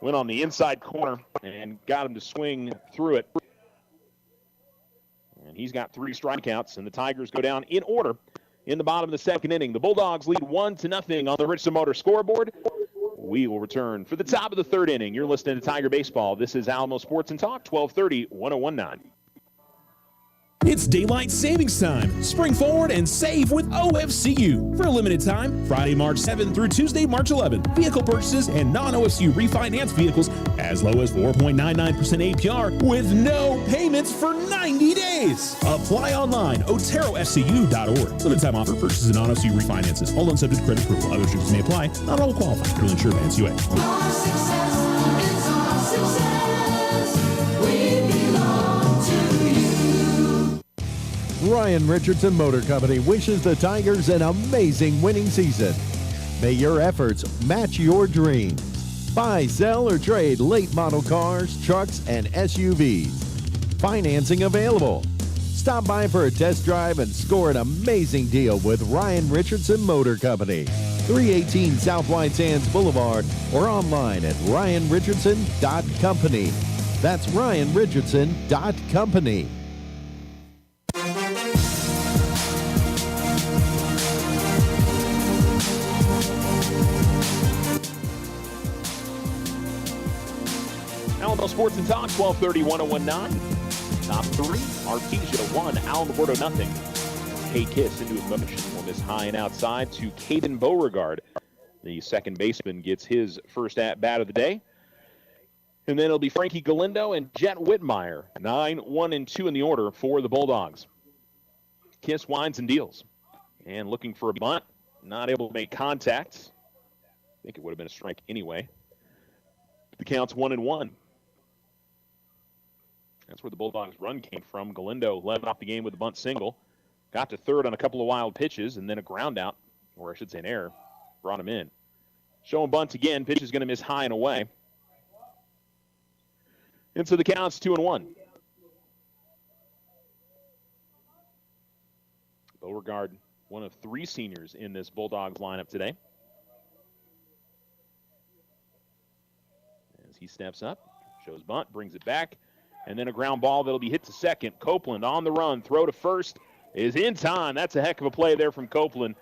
Went on the inside corner and got him to swing through it. And he's got 3 strikeouts, and the Tigers go down in order in the bottom of the second inning. The Bulldogs lead 1-0 on the Richardson Motor scoreboard. We will return for the top of the third inning. You're listening to Tiger Baseball. This is Alamo Sports and Talk, 1230, 1019. It's daylight savings time. Spring forward and save with OFCU. For a limited time, Friday, March 7th through Tuesday, March 11th. Vehicle purchases and non-OFCU refinance vehicles as low as 4.99% APR with no payments for 90 days. Apply online, oterofcu.org. Limited time offer, purchases and non-OFCU refinances. All loans subject to credit approval. Other restrictions may apply. Not all will qualify. Federally insured by NCUA. Our success is our success. We belong to you. Ryan Richardson Motor Company wishes the Tigers an amazing winning season. May your efforts match your dreams. Buy, sell, or trade late model cars, trucks, and SUVs. Financing available. Stop by for a test drive and score an amazing deal with Ryan Richardson Motor Company. 318 South White Sands Boulevard or online at ryanrichardson.company. That's ryanrichardson.company. Alamo Sports and Talk, 1230, 1019. Top 3, Artesia 1, Alamogordo 0. Kay Kiss into his motion. Will miss high and outside to Caden Beauregard. The second baseman gets his first at-bat of the day. And then it'll be Frankie Galindo and Jet Whitmire. 9, 1, and 2 in the order for the Bulldogs. Kiss winds and deals. And looking for a bunt. Not able to make contact. I think it would have been a strike anyway. The count's 1-1. That's where the Bulldogs' run came from. Galindo led off the game with a bunt single. Got to third on a couple of wild pitches, and then a ground out, or I should say an error, brought him in. Showing bunt again. Pitch is going to miss high and away. And so the count's 2-1. Beauregard, one of 3 seniors in this Bulldogs lineup today. As he steps up, shows bunt, brings it back, and then a ground ball that'll be hit to second. Copeland on the run, throw to first is in time. That's a heck of a play there from Copeland.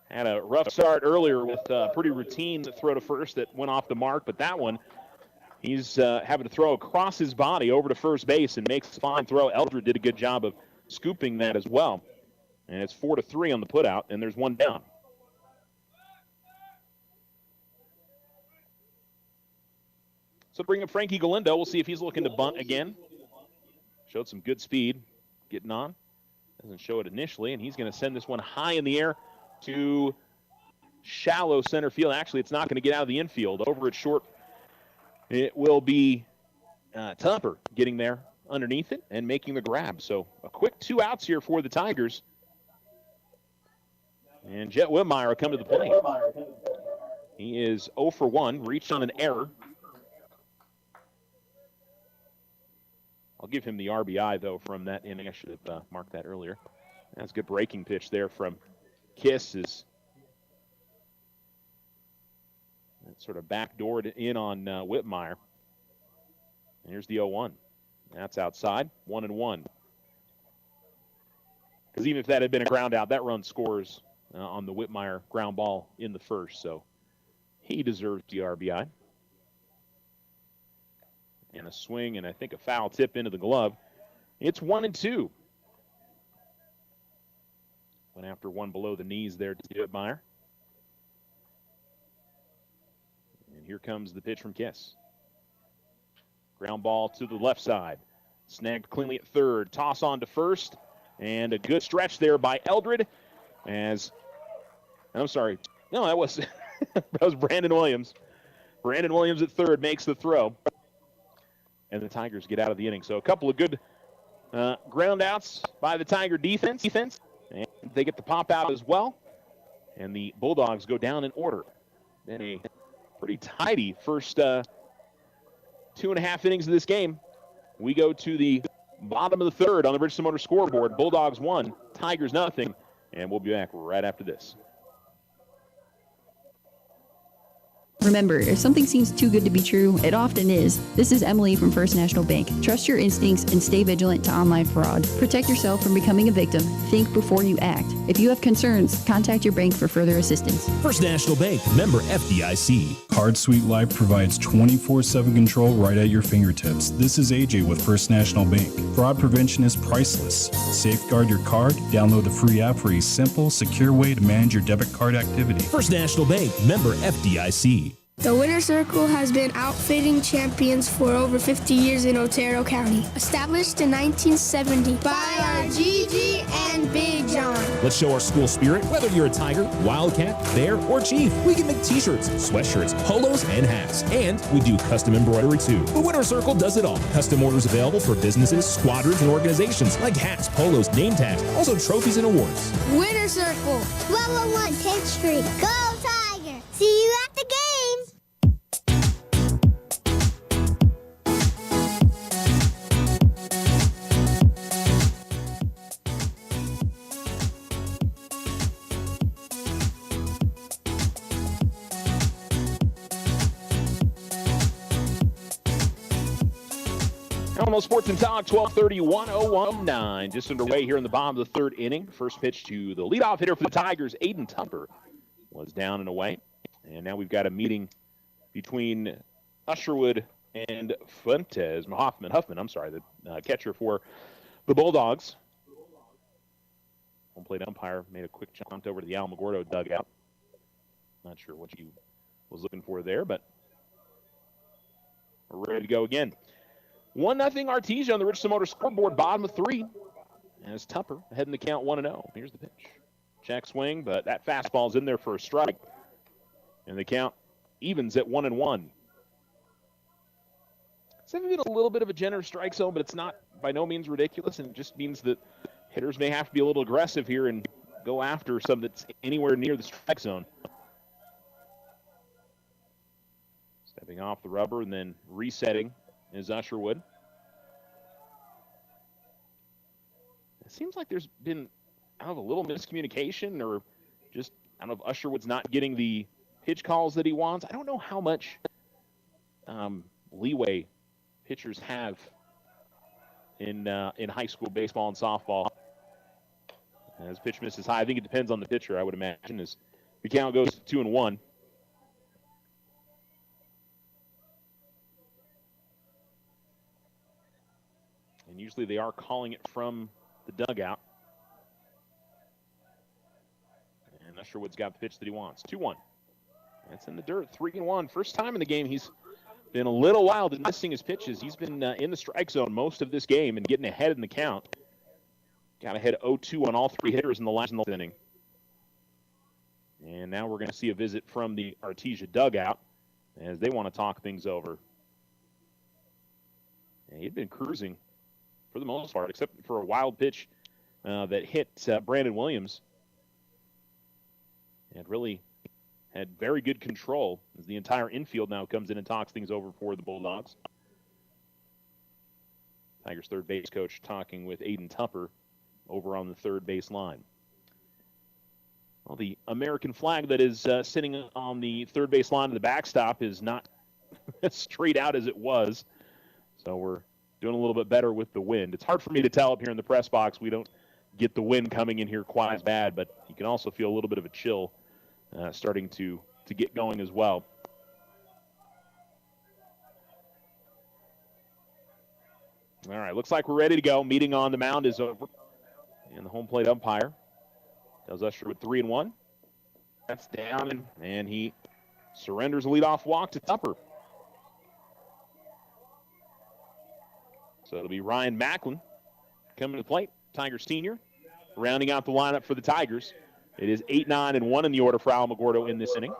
Had a rough start earlier with a pretty routine throw to first that went off the mark, but that one, he's having to throw across his body over to first base and makes a fine throw. Eldred did a good job of scooping that as well. And it's 4-3 on the putout, and there's 1 down. So bring up Frankie Galindo. We'll see if he's looking to bunt again. Showed some good speed getting on. Doesn't show it initially, and he's going to send this one high in the air to shallow center field. Actually, it's not going to get out of the infield. Over at short, it will be Tupper getting there underneath it and making the grab. So a quick 2 outs here for the Tigers. And Jet Whitmire will come to the plate. He is 0 for 1, reached on an error. I'll give him the RBI, though, from that inning. I should have marked that earlier. That's a good breaking pitch there from Kiss. Is that sort of backdoored in on Whitmire. And here's the 0-1. That's outside, 1-1. Because even if that had been a ground out, that run scores on the Whitmire ground ball in the first. So he deserves the RBI. And a swing and I think a foul tip into the glove. It's 1-2. Went after one below the knees there to Whitmire. And here comes the pitch from Kiss. Ground ball to the left side. Snagged cleanly at third. Toss on to first. And a good stretch there by Eldred as, I'm sorry, no, that was, that was Brandon Williams. Brandon Williams at third makes the throw. And the Tigers get out of the inning. So a couple of good ground outs by the Tiger defense. And they get the pop out as well. And the Bulldogs go down in order. Then a pretty tidy first 2.5 innings of this game. We go to the bottom of the third on the Bridgestone Motor scoreboard. Bulldogs 1, Tigers nothing. And we'll be back right after this. Remember, if something seems too good to be true, it often is. This is Emily from First National Bank. Trust your instincts and stay vigilant to online fraud. Protect yourself from becoming a victim. Think before you act. If you have concerns, contact your bank for further assistance. First National Bank, member FDIC. Card Suite Life provides 24/7 control right at your fingertips. This is AJ with First National Bank. Fraud prevention is priceless. Safeguard your card. Download the free app for a simple, secure way to manage your debit card activity. First National Bank, member FDIC. The Winter Circle has been outfitting champions for over 50 years in Otero County. Established in 1970 by our Gigi and Big John. Let's show our school spirit. Whether you're a Tiger, Wildcat, Bear, or Chief, we can make t-shirts, sweatshirts, polos, and hats. And we do custom embroidery too. The Winter Circle does it all. Custom orders available for businesses, squadrons, and organizations like hats, polos, name tags, also trophies and awards. Winter Circle. 1201 10th Street. Go Tiger! See you at the games! Alamo Sports and Talk, 12:30, 10109. Just underway here in the bottom of the third inning. First pitch to the leadoff hitter for the Tigers, Aiden Tupper, was down and away. And now we've got a meeting between Usherwood and Fuentes. Huffman, I'm sorry, the catcher for the Bulldogs. Home plate umpire made a quick jaunt over to the Alamogordo dugout. Not sure what he was looking for there, but we're ready to go again. 1-0 Artesia on the Bridgestone Motor scoreboard, bottom of 3. As Tupper ahead in the count 1-0. Here's the pitch. Check swing, but that fastball's in there for a strike. And the count evens at 1-1. It's been a little bit of a generous strike zone, but it's not by no means ridiculous, and it just means that hitters may have to be a little aggressive here and go after something that's anywhere near the strike zone. Stepping off the rubber and then resetting is Usherwood. It seems like there's been, I don't know, a little miscommunication, or just, I don't know if Usherwood's not getting the pitch calls that he wants. I don't know how much leeway pitchers have in high school baseball and softball. As pitch misses high, I think it depends on the pitcher, I would imagine, as the count goes to 2-1. And usually they are calling it from the dugout. And Usherwood's got the pitch that he wants. 2-1. That's in the dirt. 3-1. First time in the game he's been a little wild in missing his pitches. He's been in the strike zone most of this game and getting ahead in the count. Got ahead 0-2 on all three hitters in the last inning. And now we're going to see a visit from the Artesia dugout as they want to talk things over. And he'd been cruising for the most part, except for a wild pitch that hit Brandon Williams. And really had very good control as the entire infield now comes in and talks things over for the Bulldogs. Tigers third base coach talking with Aiden Tupper over on the third base line. Well, the American flag that is sitting on the third base line of the backstop is not straight out as it was. So we're doing a little bit better with the wind. It's hard for me to tell up here in the press box. We don't get the wind coming in here quite as bad, but you can also feel a little bit of a chill starting to get going as well. All right, looks like we're ready to go. Meeting on the mound is over. And the home plate umpire tells Usher with 3-1. That's down, and he surrenders a leadoff walk to Tupper. So it'll be Ryan Macklin coming to the plate, Tigers senior, rounding out the lineup for the Tigers. It is 8-9-1 in the order for Alamogordo in this inning.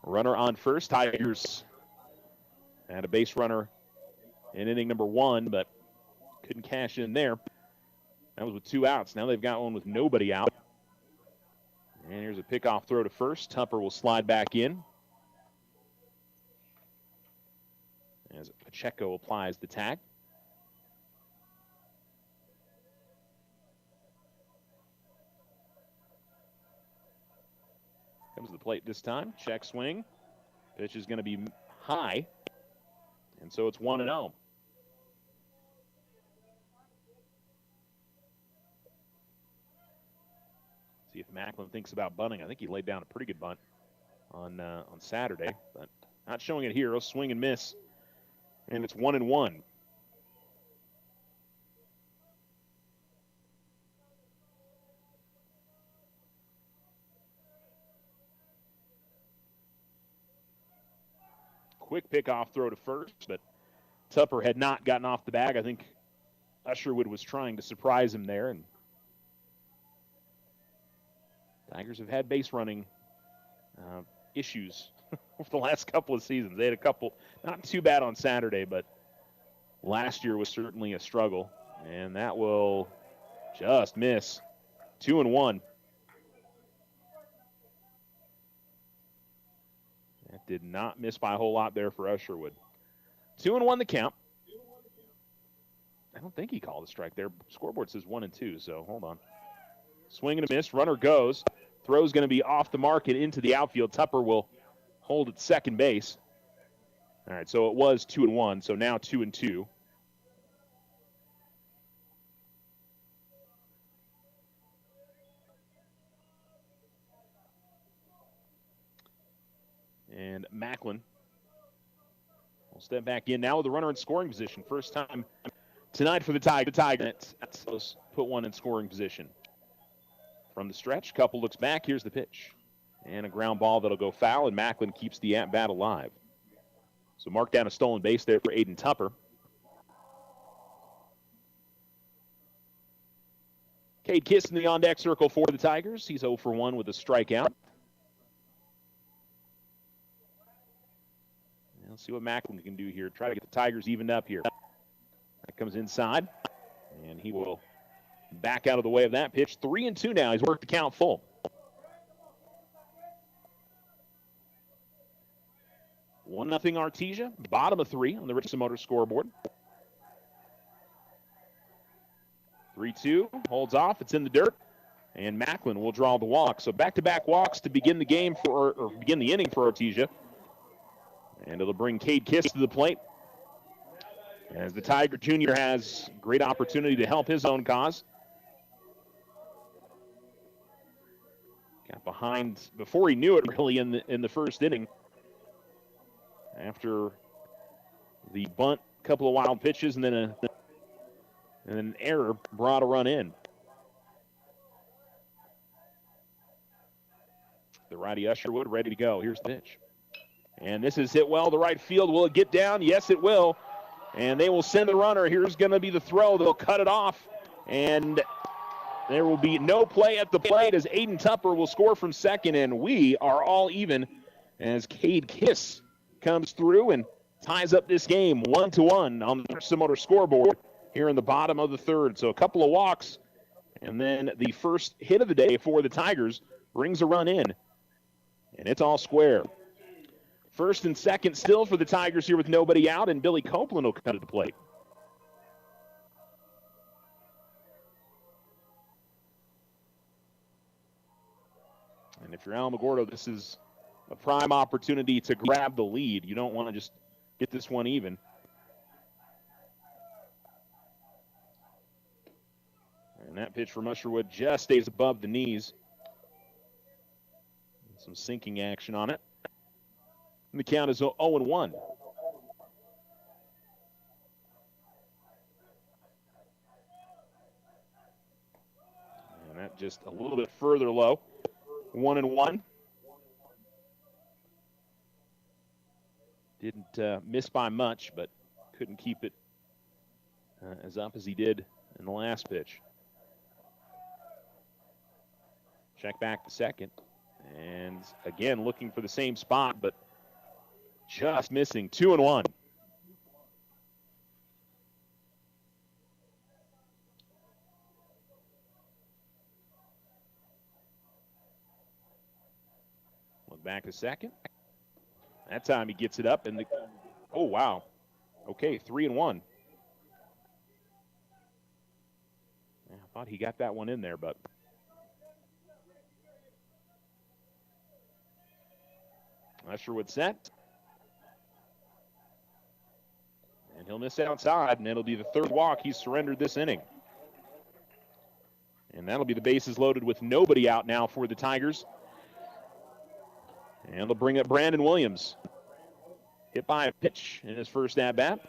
Runner on first. Tigers had a base runner in inning number 1, but couldn't cash in there. That was with 2 outs. Now they've got one with nobody out. And here's a pickoff throw to first. Tupper will slide back in as Pacheco applies the tag. Comes to the plate this time. Check swing. Pitch is going to be high. And so it's 1-0. See if Macklin thinks about bunting. I think he laid down a pretty good bunt on Saturday, but not showing it here. A swing and miss. And it's 1-1. Quick pickoff throw to first, but Tupper had not gotten off the bag. I think Usherwood was trying to surprise him there. And Tigers have had base running issues over the last couple of seasons. They had a couple, not too bad on Saturday, but last year was certainly a struggle. And that will just miss. 2-1. That did not miss by a whole lot there for Usherwood. 2-1 the count. I don't think he called a strike there. Scoreboard says 1-2, so hold on. Swing and a miss. Runner goes. Throw's going to be off the mark and into the outfield. Tupper will hold at second base. All right, so it was 2-1, so now 2-2. And Macklin will step back in now with the runner in scoring position. First time tonight for the Tigers. Let's put one in scoring position. From the stretch, Couple looks back. Here's the pitch. And a ground ball that'll go foul, and Macklin keeps the at-bat alive. So mark down a stolen base there for Aiden Tupper. Cade Kiss in the on-deck circle for the Tigers. He's 0 for 1 with a strikeout. Let's see what Macklin can do here. Try to get the Tigers evened up here. That comes inside, and he will back out of the way of that pitch. 3-2 now. He's worked the count full. One nothing Artesia. Bottom of 3 on the Richardson Motors scoreboard. 3-2. Holds off. It's in the dirt. And Macklin will draw the walk. So back-to-back walks to begin the game or begin the inning for Artesia. And it'll bring Cade Kiss to the plate as the Tiger Jr. has great opportunity to help his own cause. Got behind before he knew it really in the first inning. After the bunt, a couple of wild pitches, and then an error brought a run in. the righty Usherwood ready to go. Here's the pitch. And this is hit well to right field. Will it get down? Yes, it will. And they will send the runner. Here's going to be the throw. They'll cut it off. And there will be no play at the plate as Aiden Tupper will score from second. And we are all even as Cade Kiss comes through and ties up this game 1-1 on the Artesia Motor scoreboard here in the bottom of the third. So a couple of walks. And then the first hit of the day for the Tigers brings a run in. And it's all square. First and second still for the Tigers here with nobody out, and Billy Copeland will cut at the plate. And if you're Alamogordo, this is a prime opportunity to grab the lead. You don't want to just get this one even. And that pitch from Usherwood just stays above the knees. Some sinking action on it. And the count is 0-1. And that just a little bit further low. 1-1. Didn't miss by much, but couldn't keep it as up as he did in the last pitch. Check back to second. And again, looking for the same spot, but just missing. 2-1. Look back to second. That time he gets it up, and oh wow. Okay, 3-1. Yeah, I thought he got that one in there, but Usherwood set. And he'll miss outside, and it'll be the third walk he's surrendered this inning. And that'll be the bases loaded with nobody out now for the Tigers. And they'll bring up Brandon Williams. Hit by a pitch in his first at-bat.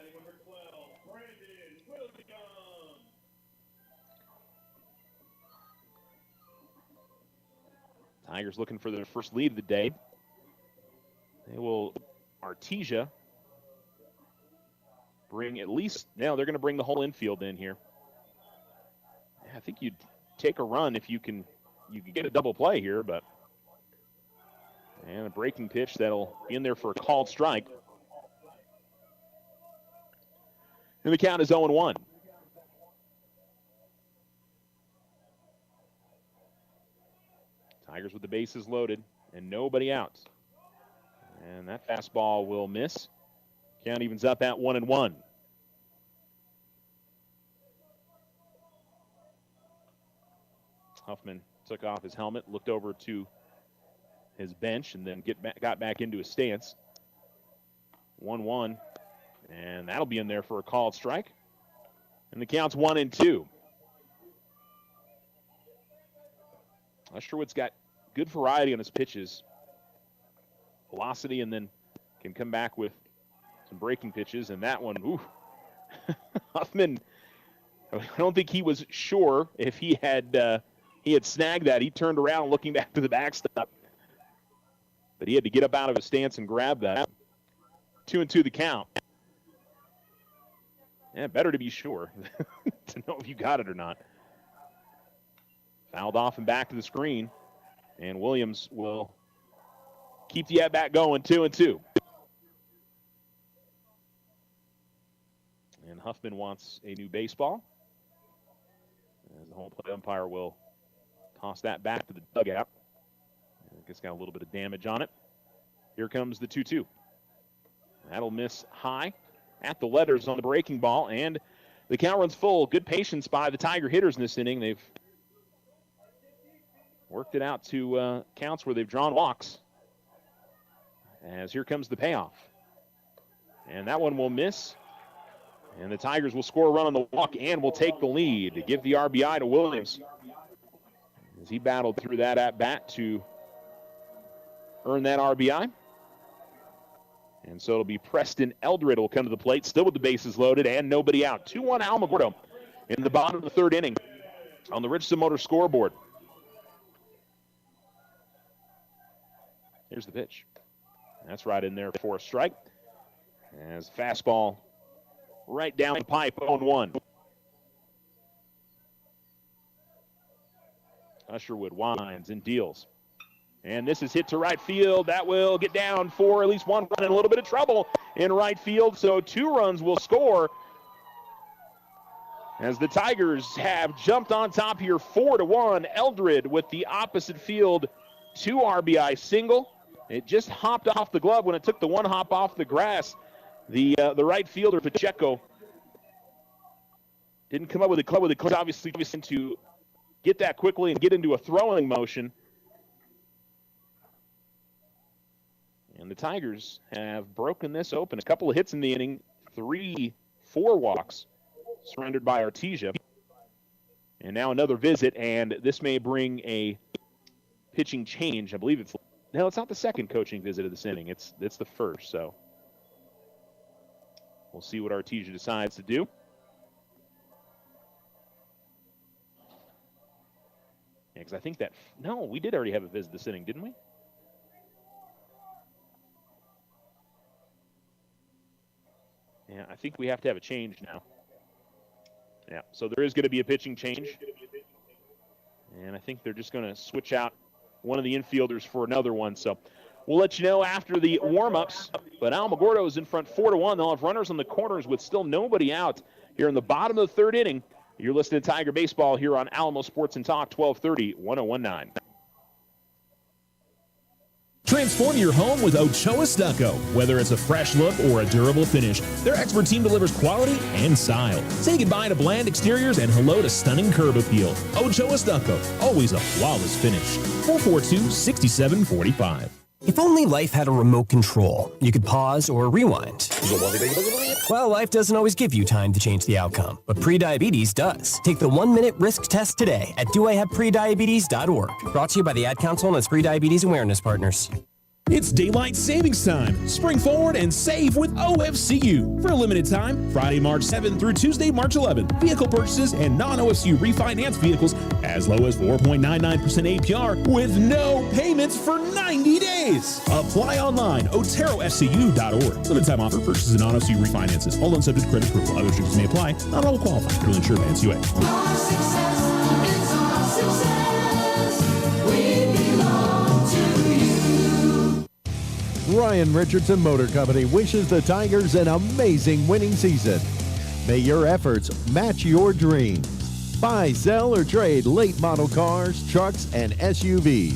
Tigers looking for their first lead of the day. They will, Artesia, bring at least, now they're going to bring the whole infield in here. I think you'd take a run if you can get a double play here, but, and a breaking pitch that'll be in there for a called strike. And the count is 0-1. Tigers with the bases loaded and nobody out. And that fastball will miss. Count evens up at 1-1. Huffman took off his helmet, looked over to his bench, and then got back into his stance. 1-1, and that'll be in there for a called strike. And the count's 1-2. Usherwood's got good variety on his pitches. Velocity, and then can come back with some breaking pitches, and that one, ooh. Huffman, I don't think he was sure if he had snagged that. He turned around looking back to the backstop, but he had to get up out of his stance and grab that. 2-2 the count. Yeah, better to be sure to know if you got it or not. Fouled off and back to the screen, and Williams will keep the at-bat going, 2-2. And Huffman wants a new baseball, as the home plate umpire will toss that back to the dugout. I think it's got a little bit of damage on it. Here comes the 2-2. That'll miss high at the letters on the breaking ball, and the count runs full. Good patience by the Tiger hitters in this inning. They've worked it out to counts where they've drawn walks. As here comes the payoff. And that one will miss. And the Tigers will score a run on the walk and will take the lead to give the RBI to Williams, as he battled through that at-bat to earn that RBI. And so it'll be Preston Eldred will come to the plate, still with the bases loaded and nobody out. 2-1 Alamogordo in the bottom of the third inning on the Artesia Motor scoreboard. Here's the pitch. That's right in there for a strike. As fastball right down the pipe, 0-1. Usherwood winds and deals. And this is hit to right field. That will get down for at least one run in a little bit of trouble in right field. So 2 runs will score as the Tigers have jumped on top here 4-1. Eldred with the opposite field 2 RBI single. It just hopped off the glove when it took the 1 hop off the grass. The right fielder, Pacheco, didn't come up with a club obviously to get that quickly and get into a throwing motion. And the Tigers have broken this open. A couple of hits in the inning, 3-4 walks surrendered by Artesia. And now another visit, and this may bring a pitching change. I believe it's not the second coaching visit of this inning. It's the first, so we'll see what Artesia decides to do. Yeah, because I think we did already have a visit this inning, didn't we? Yeah, I think we have to have a change now. Yeah, so there is going to be a pitching change. And I think they're just going to switch out one of the infielders for another one. So we'll let you know after the warm-ups. But Alamogordo is in front 4-1. They'll have runners on the corners with still nobody out here in the bottom of the 3rd inning. You're listening to Tiger Baseball here on Alamo Sports and Talk, 1230, 1019. Transform your home with Ochoa Stucco. Whether it's a fresh look or a durable finish, their expert team delivers quality and style. Say goodbye to bland exteriors and hello to stunning curb appeal. Ochoa Stucco, always a flawless finish. 442-6745. If only life had a remote control, you could pause or rewind. Well, life doesn't always give you time to change the outcome, but prediabetes does. Take the 1-minute risk test today at doihaveprediabetes.org. Brought to you by the Ad Council and its Prediabetes Awareness Partners. It's daylight savings time. Spring forward and save with OFCU. For a limited time, Friday, March 7th through Tuesday, March 11th. Vehicle purchases and non-OFCU refinance vehicles as low as 4.99% APR with no payments for 90 days. Apply online, oterofcu.org. Limited time offer, purchases and non-OFCU refinances. All subject to credit approval. Other restrictions may apply. Not all will qualify. Federally insured by NCUA. Our success is our success. We belong to you. Ryan Richardson Motor Company wishes the Tigers an amazing winning season. May your efforts match your dreams. Buy, sell, or trade late model cars, trucks, and SUVs.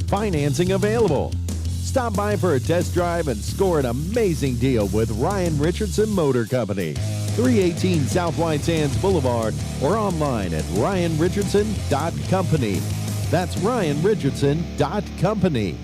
Financing available. Stop by for a test drive and score an amazing deal with Ryan Richardson Motor Company. 318 South White Sands Boulevard or online at ryanrichardson.company. That's ryanrichardson.company.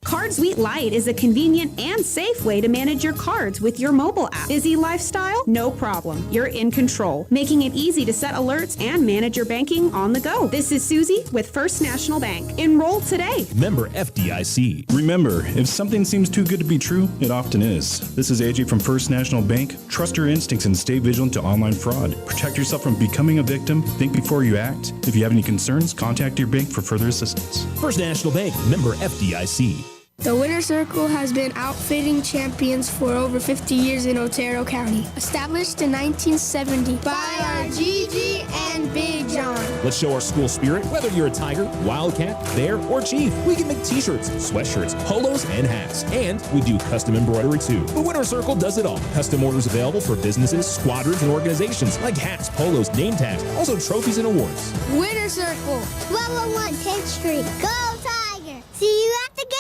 Card Suite Lite is a convenient and safe way to manage your cards with your mobile app. Busy lifestyle? No problem. You're in control, making it easy to set alerts and manage your banking on the go. This is Susie with First National Bank. Enroll today. Member FDIC. Remember, if something seems too good to be true, it often is. This is AJ from First National Bank. Trust your instincts and stay vigilant to online fraud. Protect yourself from becoming a victim. Think before you act. If you have any concerns, contact your bank for further assistance. First National Bank, member FDIC. The Winter Circle has been outfitting champions for over 50 years in Otero County. Established in 1970 by our Gigi and Big John. Let's show our school spirit. Whether you're a Tiger, Wildcat, Bear, or Chief, we can make t-shirts, sweatshirts, polos, and hats. And we do custom embroidery too. The Winter Circle does it all. Custom orders available for businesses, squadrons, and organizations like hats, polos, name tags, also trophies and awards. Winter Circle, 1201 10th Street. Go Tiger! See you at the games!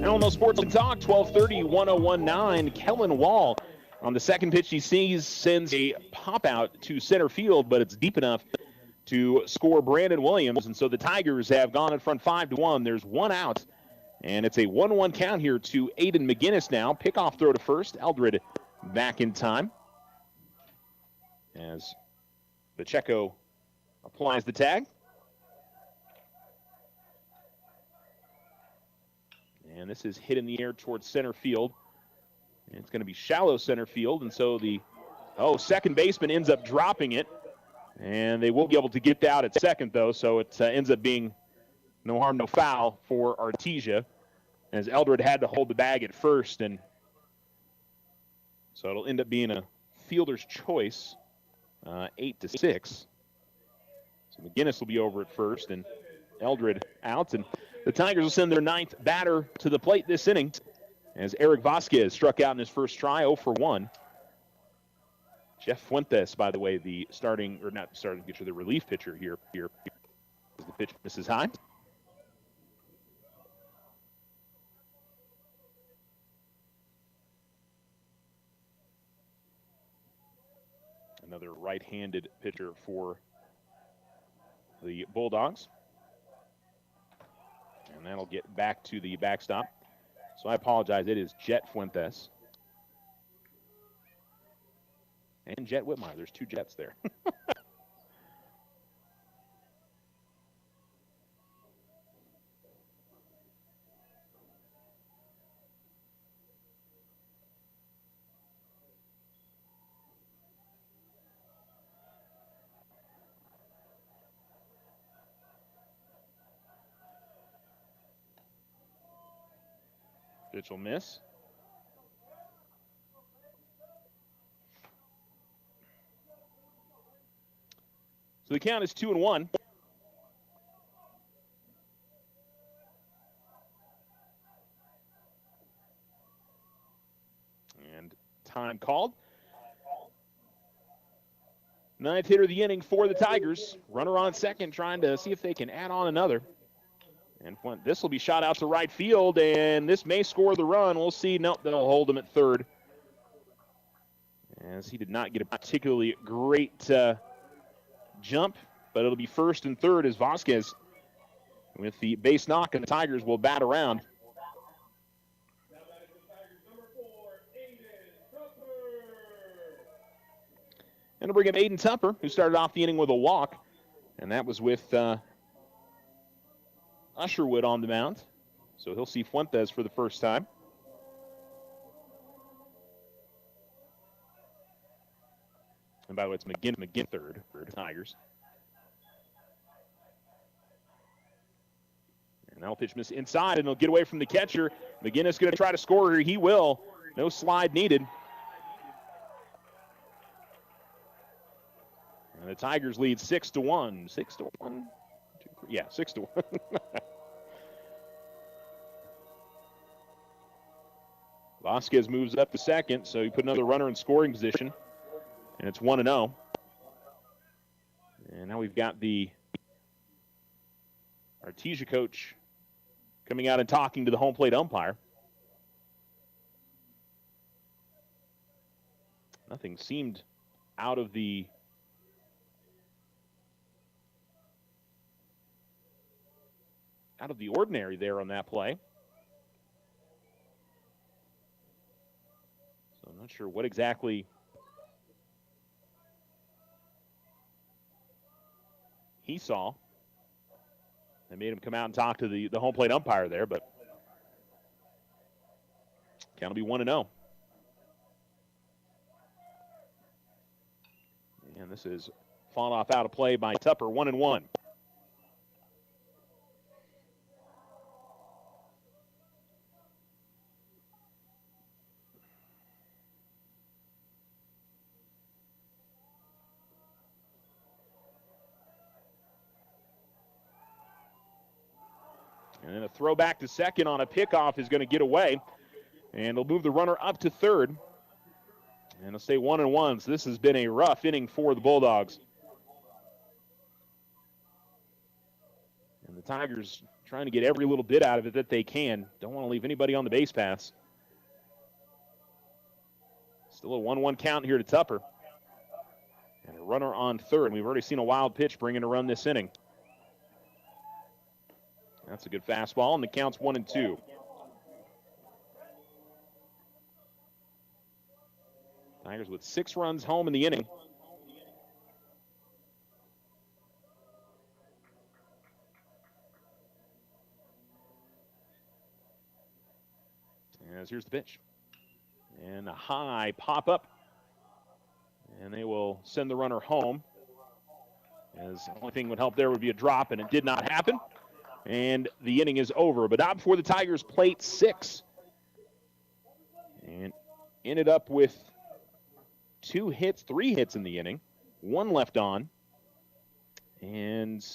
Alamo Sports and Talk, 1230, 1019. Kellen Wall on the second pitch he sees sends a pop out to center field, but it's deep enough to score Brandon Williams. And so the Tigers have gone in front 5-1. There's one out, and it's a 1-1 count here to Aiden McGinnis now. Pickoff throw to first. Eldred back in time as Pacheco applies the tag. this is hit in the air towards center field. And it's going to be shallow center field, and so the second baseman ends up dropping it. And they will be able to get out at second, though, so it ends up being no harm, no foul for Artesia, as Eldred had to hold the bag at first, and so it'll end up being a fielder's choice, 8-6. So McGinnis will be over at first, and Eldred out, and the Tigers will send their ninth batter to the plate this inning, as Eric Vasquez struck out in his first try, 0 for 1. Jeff Fuentes, by the way, the the relief pitcher here. The pitch misses high. Another right-handed pitcher for the Bulldogs. And that'll get back to the backstop. So I apologize, it is Jet Fuentes. And Jet Whitmire. There's two Jets there. Pitch will miss. So the count is 2-1. And time called. Ninth hitter of the inning for the Tigers. Runner on second, trying to see if they can add on another. And this will be shot out to right field, and this may score the run. We'll see. Nope, they'll hold him at third, as he did not get a particularly great jump, but it'll be first and third as Vasquez with the base knock, and the Tigers will bat around. And to bring up Aiden Tupper, who started off the inning with a walk, and that was with Usherwood on the mound. So he'll see Fuentes for the first time. And by the way, it's McGinn third for the Tigers. And that'll pitch miss inside, and he'll get away from the catcher. McGinnis going to try to score here. He will. No slide needed. And the Tigers lead 6-1. 6-1? Yeah, 6-1. Vasquez moves up to second, so he put another runner in scoring position, and it's 1-0. And now we've got the Artesia coach coming out and talking to the home plate umpire. Nothing seemed out of the ordinary there on that play. So I'm not sure what exactly he saw. They made him come out and talk to the home plate umpire there, but count will be 1-0. And this is fought off out of play by Tupper, 1-1. And then a throw back to second on a pickoff is going to get away. And it'll move the runner up to third. And it'll stay 1-1. So this has been a rough inning for the Bulldogs. And the Tigers trying to get every little bit out of it that they can. Don't want to leave anybody on the base paths. Still a 1-1 count here to Tupper. And a runner on third. We've already seen a wild pitch bring in a run this inning. That's a good fastball, and the count's 1-2. Tigers with 6 runs home in the inning. As here's the pitch. And a high pop-up. And they will send the runner home. As the only thing would help there would be a drop, and it did not happen. And the inning is over. But not before the Tigers plate 6. And ended up with 3 hits in the inning. 1 left on. And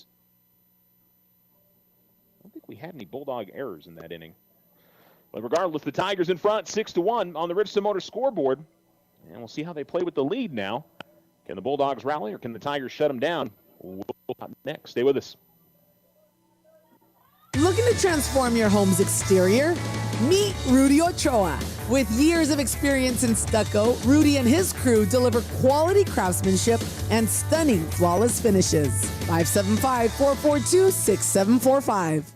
I don't think we had any Bulldog errors in that inning. But regardless, the Tigers in front, 6-1 on the Richardson Motors scoreboard. And we'll see how they play with the lead now. Can the Bulldogs rally or can the Tigers shut them down? We'll talk next. Stay with us. Looking to transform your home's exterior? Meet Rudy Ochoa. With years of experience in stucco, Rudy and his crew deliver quality craftsmanship and stunning flawless finishes. 575-442-6745.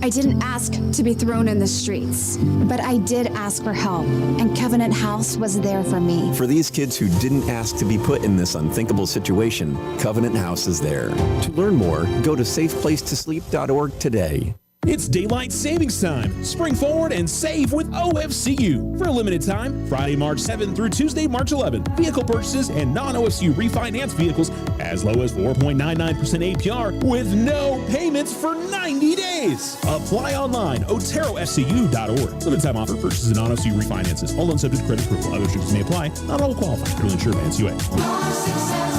I didn't ask to be thrown in the streets, but I did ask for help, and Covenant House was there for me. For these kids who didn't ask to be put in this unthinkable situation, Covenant House is there. To learn more, go to safeplacetosleep.org today. It's daylight savings time. Spring forward and save with OFCU. For a limited time, Friday, March 7th through Tuesday, March 11th. Vehicle purchases and non-OFCU refinance vehicles as low as 4.99% APR with no payments for 90 days. Apply online, oterofcu.org. Limited time offer, purchases and non-OFCU refinances. All loans subject to credit approval. Other restrictions may apply. Not all will qualify. Federally insured by NCUA. Our success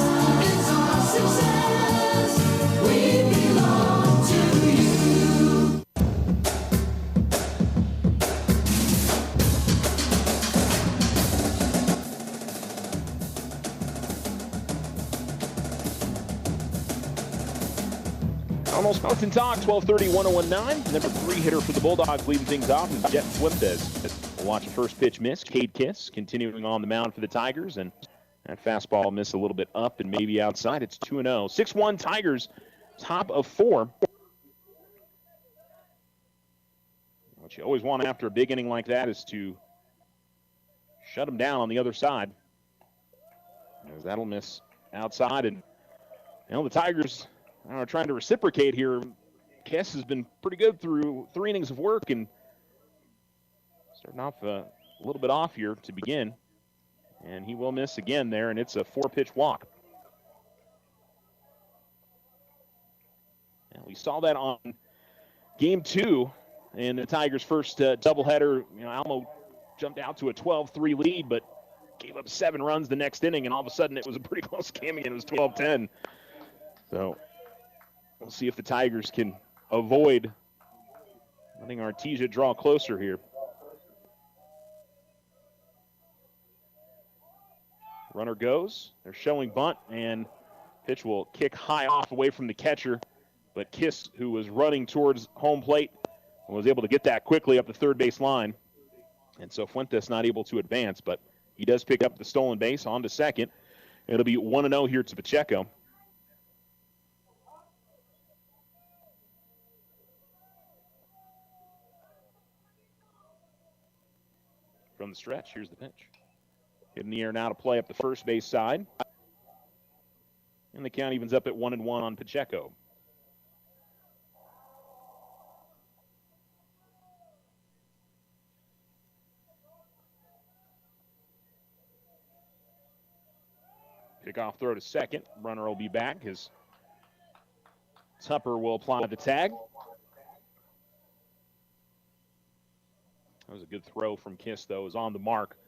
is our success. We belong to you. Almost Mountain Talk, 1230, 1019. Number 3 hitter for the Bulldogs leading things off is Jet Fuentes. We'll watch the first pitch miss. Cade Kiss continuing on the mound for the Tigers. And that fastball miss a little bit up and maybe outside. It's 2-0. 6-1 Tigers, top of 4. What you always want after a big inning like that is to shut them down on the other side. As that'll miss outside. And, the Tigers are trying to reciprocate here. Kiss has been pretty good through 3 innings of work and starting off a little bit off here to begin. And he will miss again there, and it's a 4-pitch walk. And we saw that on game 2 in the Tigers' first doubleheader. Alamo jumped out to a 12-3 lead, but gave up 7 runs the next inning, and all of a sudden it was a pretty close game again. It was 12-10. So we'll see if the Tigers can avoid letting Artesia draw closer here. Runner goes. They're showing bunt, and pitch will kick high off away from the catcher. But Kiss, who was running towards home plate, was able to get that quickly up the third base line. And so Fuentes not able to advance, but he does pick up the stolen base on to second. It'll be 1-0 here to Pacheco. From the stretch, here's the pitch. Hit in the air now to play up the first base side. And the count evens up at 1-1 on Pacheco. Kickoff throw to second. Runner will be back. His Tupper will apply the tag. That was a good throw from Kiss, though. It was on the mark.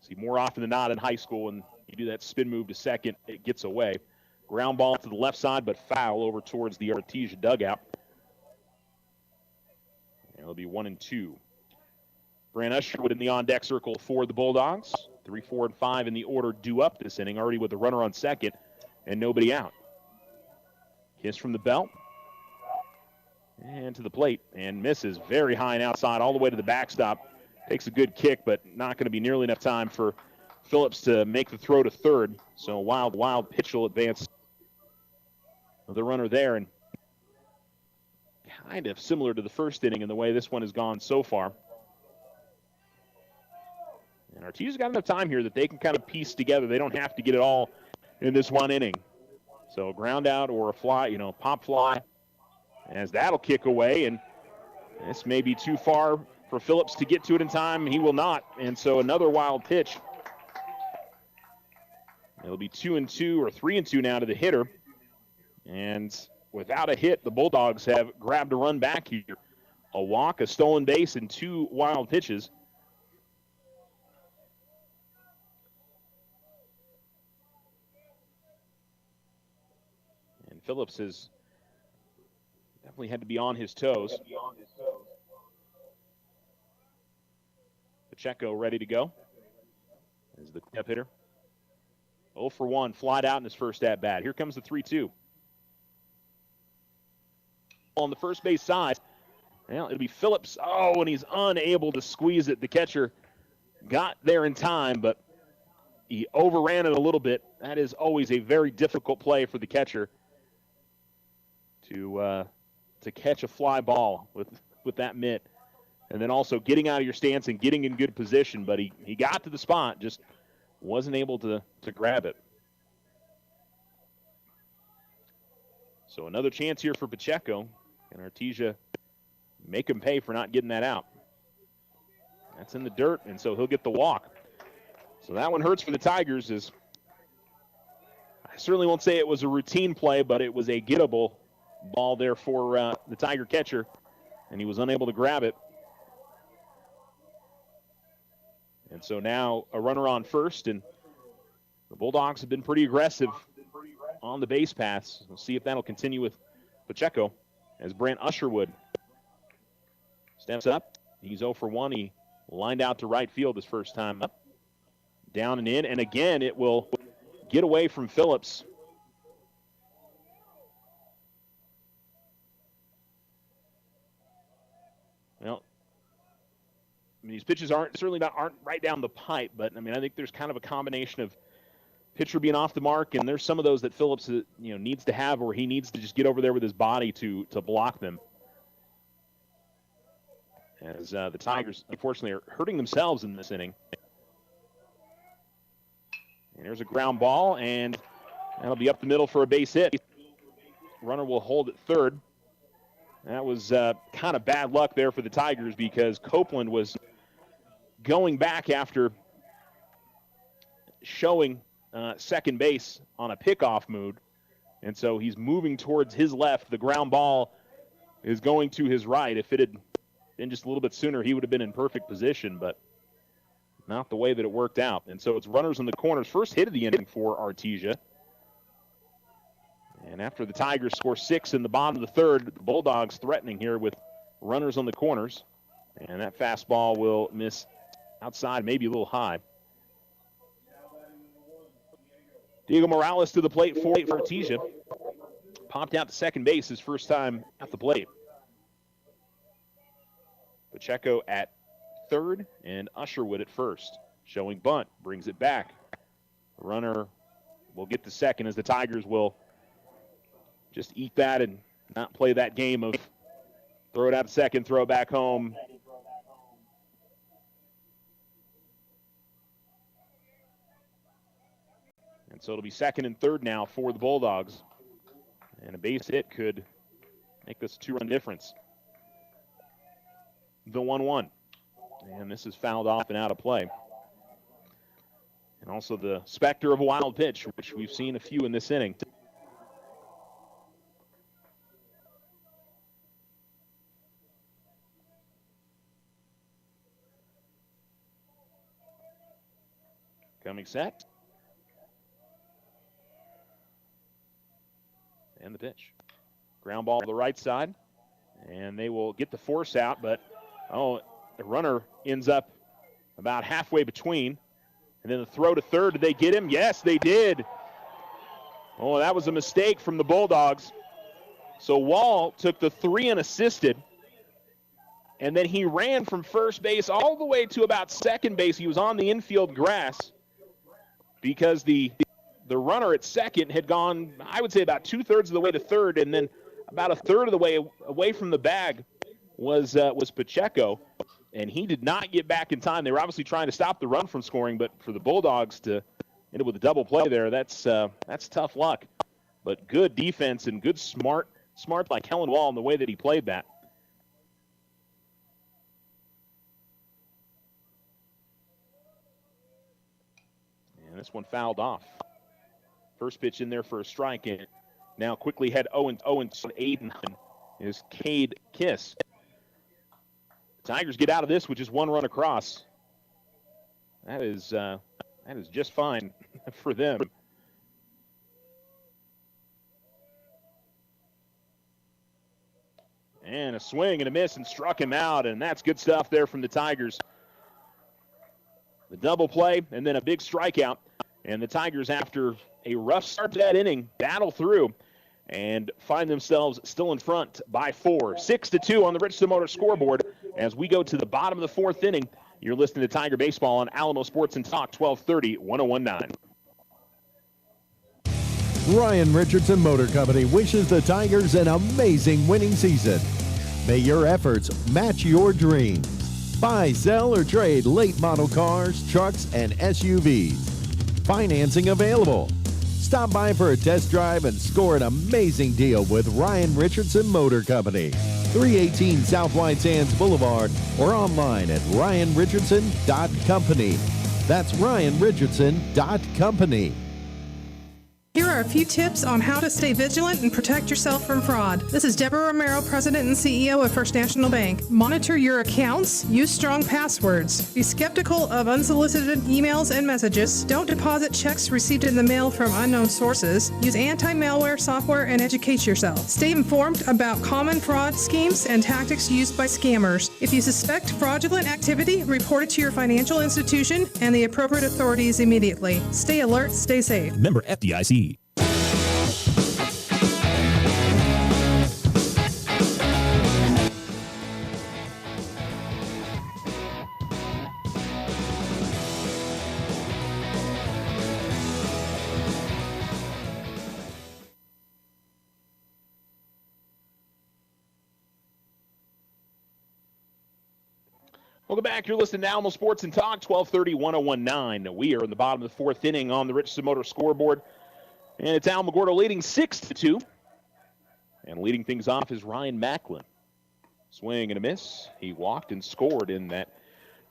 See, more often than not in high school, when you do that spin move to second, it gets away. Ground ball to the left side, but foul over towards the Artesia dugout. And it'll be 1-2. Brant Usherwood in the on-deck circle for the Bulldogs. 3, 4, and 5 in the order due up this inning, already with the runner on second and nobody out. Kiss from the belt. And to the plate, and misses very high and outside all the way to the backstop. Takes a good kick, but not going to be nearly enough time for Phillips to make the throw to third. So wild pitch will advance the runner there, and kind of similar to the first inning in the way this one has gone so far. And Artesia's got enough time here that they can kind of piece together. They don't have to get it all in this one inning. So ground out or a fly, pop fly, as that'll kick away, and this may be too far for Phillips to get to it in time. He will not, and so another wild pitch. It'll be 2-2 or 3-2 now to the hitter. And without a hit, the Bulldogs have grabbed a run back here. A walk, a stolen base, and 2 wild pitches. And Phillips has definitely had to be on his toes. Pacheco ready to go as the cleanup hitter. 0 for 1, flied out in his first at-bat. Here comes the 3-2. On the first base side, well, it'll be Phillips. Oh, and he's unable to squeeze it. The catcher got there in time, but he overran it a little bit. That is always a very difficult play for the catcher to catch a fly ball with that mitt. And then also getting out of your stance and getting in good position. But he got to the spot, just wasn't able to grab it. So another chance here for Pacheco. And Artesia make him pay for not getting that out. That's in the dirt, and so he'll get the walk. So that one hurts for the Tigers. I certainly won't say it was a routine play, but it was a gettable ball there for the Tiger catcher, and he was unable to grab it. And so now a runner on first, and the Bulldogs have been pretty aggressive on the base paths. We'll see if that'll continue with Pacheco as Brant Usherwood steps up. He's 0 for 1. He lined out to right field his first time up. Down and in, and again it will get away from Phillips. Well, I mean, these pitches aren't right down the pipe, but I mean, I think there's kind of a combination of pitcher being off the mark, and there's some of those that Phillips needs to have, or he needs to just get over there with his body to block them. As the Tigers, unfortunately, are hurting themselves in this inning. And there's a ground ball, and that'll be up the middle for a base hit. Runner will hold at third. That was kind of bad luck there for the Tigers because Copeland was going back after showing second base on a pickoff mood. And so he's moving towards his left. The ground ball is going to his right. If it had been just a little bit sooner, he would have been in perfect position, but not the way that it worked out. And so it's runners in the corners. First hit of the inning for Artesia. And after the Tigers score 6 in the bottom of the third, the Bulldogs threatening here with runners on the corners. And that fastball will miss outside, maybe a little high. Diego Morales to the plate for Artesia. Popped out to second base his first time at the plate. Pacheco at third and Usherwood at first. Showing bunt, brings it back. The runner will get to second as the Tigers will just eat that and not play that game of throw it out to second, throw it back home. And so it'll be second and third now for the Bulldogs. And a base hit could make this a 2-run difference. The 1-1. And this is fouled off and out of play. And also the specter of a wild pitch, which we've seen a few in this inning. Coming set. And the pitch. Ground ball to the right side. And they will get the force out, but the runner ends up about halfway between. And then the throw to third. Did they get him? Yes, they did. Oh, that was a mistake from the Bulldogs. So Wall took the 3 and assisted. And then he ran from first base all the way to about second base. He was on the infield grass because the runner at second had gone, I would say, about 2/3 of the way to third, and then about 1/3 of the way away from the bag was Pacheco, and he did not get back in time. They were obviously trying to stop the run from scoring, but for the Bulldogs to end up with a double play there, that's tough luck. But good defense and good smart like Kellen Wall in the way that he played that. And this one fouled off. First pitch in there for a strike, and now quickly head 0-8 is Cade Kiss. Tigers get out of this with just one run across. That is just fine for them. And a swing and a miss and struck him out, and that's good stuff there from the Tigers. The double play and then a big strikeout, and the Tigers, after a rough start to that inning, battle through and find themselves still in front by 4. 6-2 on the Richardson Motor scoreboard as we go to the bottom of the fourth inning. You're listening to Tiger Baseball on Alamo Sports and Talk, 1230, 1019. Ryan Richardson Motor Company wishes the Tigers an amazing winning season. May your efforts match your dreams. Buy, sell, or trade late model cars, trucks, and SUVs. Financing available. Stop by for a test drive and score an amazing deal with Ryan Richardson Motor Company. 318 South White Sands Boulevard or online at ryanrichardson.company. That's ryanrichardson.company. Here are a few tips on how to stay vigilant and protect yourself from fraud. This is Deborah Romero, President and CEO of First National Bank. Monitor your accounts. Use strong passwords. Be skeptical of unsolicited emails and messages. Don't deposit checks received in the mail from unknown sources. Use anti-malware software and educate yourself. Stay informed about common fraud schemes and tactics used by scammers. If you suspect fraudulent activity, report it to your financial institution and the appropriate authorities immediately. Stay alert, stay safe. Member FDIC. Welcome back. You're listening to Alamo Sports and Talk, 1230, 1019. We are in the bottom of the fourth inning on the Richardson Motor scoreboard. And it's Alamogordo leading 6-2. And leading things off is Ryan Macklin. Swing and a miss. He walked and scored in that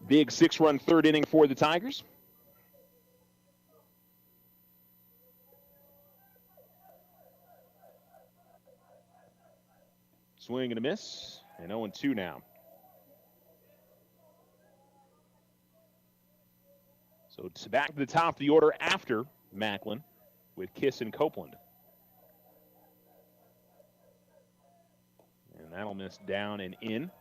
big 6-run third inning for the Tigers. Swing and a miss. And 0-2 now. So it's back to the top of the order after Macklin with Kiss and Copeland. And that'll miss down and in.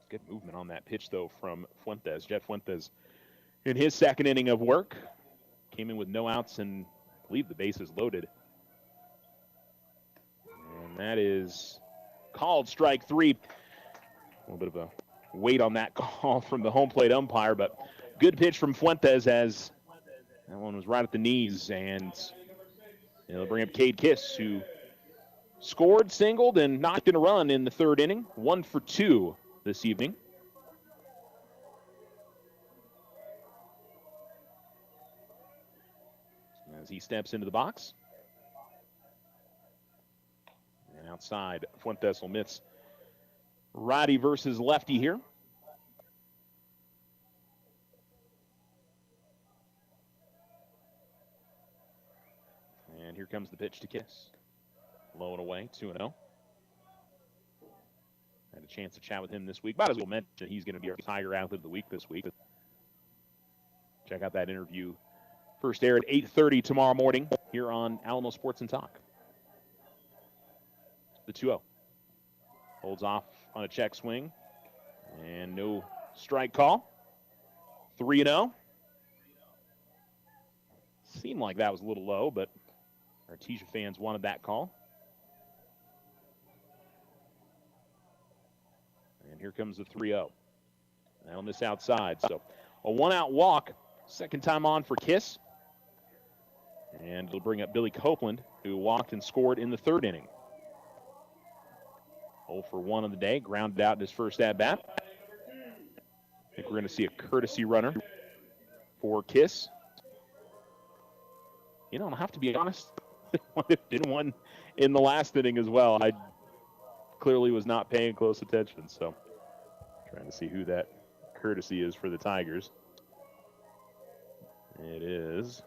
Good movement on that pitch, though, from Fuentes. Jet Fuentes in his second inning of work. Came in with no outs and I believe the bases loaded. And that is called strike 3. A little bit of a wait on that call from the home plate umpire, but good pitch from Fuentes as that one was right at the knees, and they'll bring up Cade Kiss, who scored, singled, and knocked in a run in the third inning. 1 for 2 this evening. As he steps into the box. And outside, Fuentes will miss righty versus lefty here. And here comes the pitch to Kiss. Low and away, 2-0. Had a chance to chat with him this week. Might as well mention he's going to be our Tiger Athlete of the Week this week. Check out that interview. First air at 8:30 tomorrow morning here on Alamo Sports and Talk. The 2-0. Holds off on a check swing. And no strike call. 3-0. Seemed like that was a little low, but Artesia fans wanted that call. And here comes the 3-0. Now miss outside. So a one-out walk. Second time on for Kiss. And it'll bring up Billy Copeland, who walked and scored in the third inning. 0 for 1 on the day. Grounded out in his first at-bat. I think we're going to see a courtesy runner for Kiss. You know, I'll have to be honest. Didn't one in the last inning as well. I clearly was not paying close attention, so trying to see who that courtesy is for the Tigers. It is.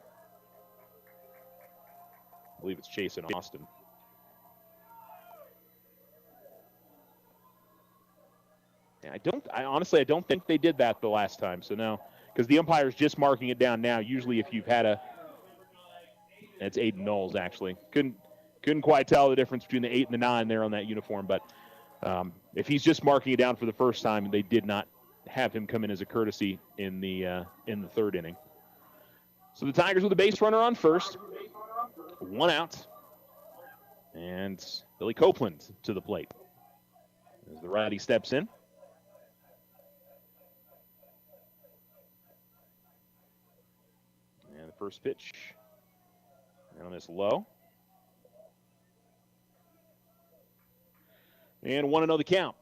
I believe it's Chase and Austin. Yeah, I honestly don't think they did that the last time. So now, because the umpire's just marking it down now. Usually if you've had it's Aiden Knowles actually. Couldn't quite tell the difference between the 8 and the 9 there on that uniform, but if he's just marking it down for the first time, they did not have him come in as a courtesy in the third inning. So the Tigers with a base runner on first, 1 out, and Billy Copeland to the plate as the righty steps in. And the first pitch on this low. And 1-0 the count.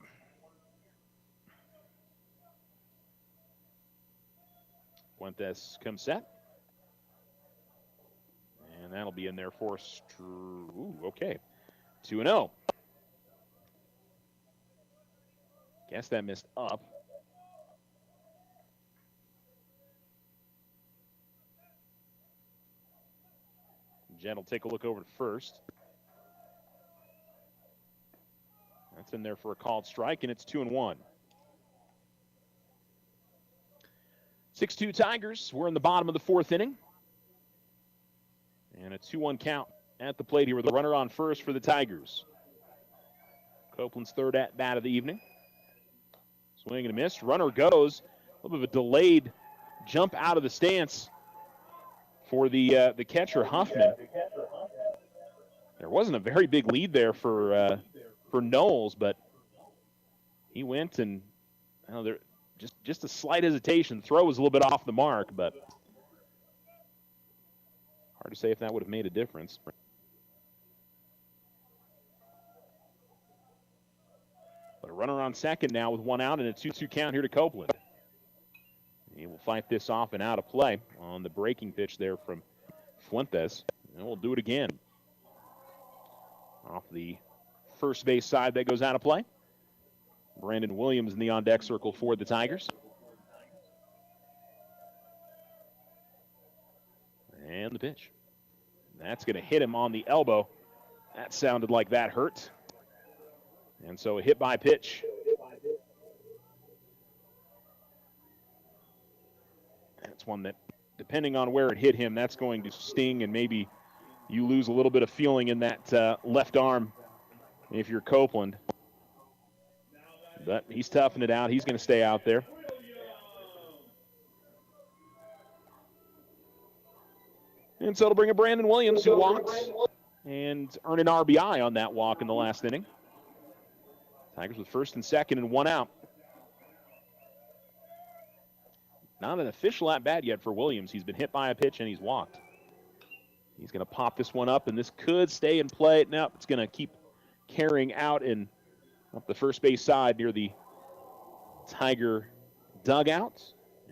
Fuentes comes set. And that'll be in there for okay. 2-0. Guess that missed up. Jen will take a look over to first. That's in there for a called strike, and it's 2-1. 6-2 Tigers. We're in the bottom of the fourth inning. And a 2-1 count at the plate here with a runner on first for the Tigers. Copeland's third at bat of the evening. Swing and a miss. Runner goes. A little bit of a delayed jump out of the stance for the catcher, Huffman. There wasn't a very big lead there for Knowles, but he went and there just a slight hesitation. Throw was a little bit off the mark, but hard to say if that would have made a difference. But a runner on second now with 1 out and a 2-2 count here to Copeland. He will fight this off and out of play on the breaking pitch there from Fuentes. And we'll do it again. Off the first base side that goes out of play. Brandon Williams in the on-deck circle for the Tigers. And the pitch. That's going to hit him on the elbow. That sounded like that hurt. And so a hit by pitch. That's one that, depending on where it hit him, that's going to sting, and maybe you lose a little bit of feeling in that left arm if you're Copeland. But he's toughing it out. He's going to stay out there. And so it'll bring a Brandon Williams, who walked and earned an RBI on that walk in the last inning. Tigers with first and second and 1 out. Not an official at-bat yet for Williams. He's been hit by a pitch and he's walked. He's going to pop this one up, and this could stay in play. Nope, it's going to keep carrying out and up the first base side near the Tiger dugout.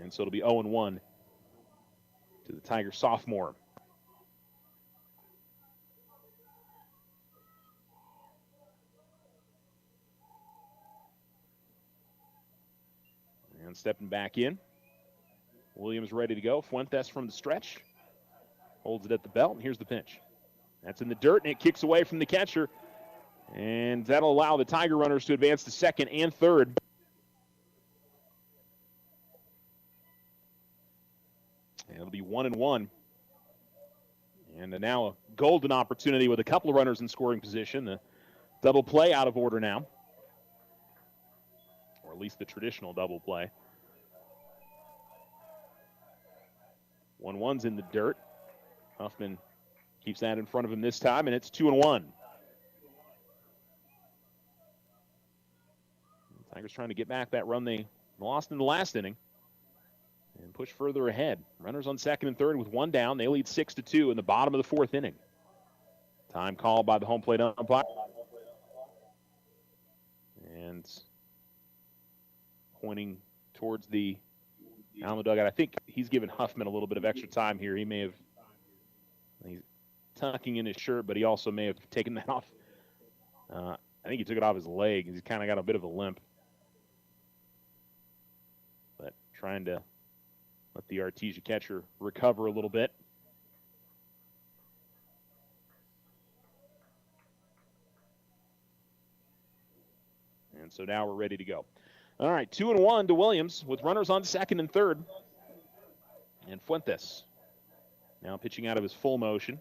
And so it'll be 0-1 to the Tiger sophomore. And stepping back in. Williams ready to go. Fuentes from the stretch. Holds it at the belt, and here's the pitch. That's in the dirt, and it kicks away from the catcher. And that'll allow the Tiger runners to advance to second and third. And it'll be 1-1. And now a golden opportunity with a couple of runners in scoring position. The double play out of order now. Or at least the traditional double play. 1-1's in the dirt. Huffman keeps that in front of him this time, and it's 2-1. Tigers trying to get back that run they lost in the last inning and push further ahead. Runners on second and third with 1 down. They lead 6-2 in the bottom of the fourth inning. Time called by the home plate umpire. And pointing towards the Alamo dugout. I think he's given Huffman a little bit of extra time here. He's tucking in his shirt, but he also may have taken that off. I think he took it off his leg. He's kind of got a bit of a limp. But trying to Let the Artesia catcher recover a little bit. And so now we're ready to go. All right, 2-1 to Williams with runners on second and third. And Fuentes now pitching out of his full motion.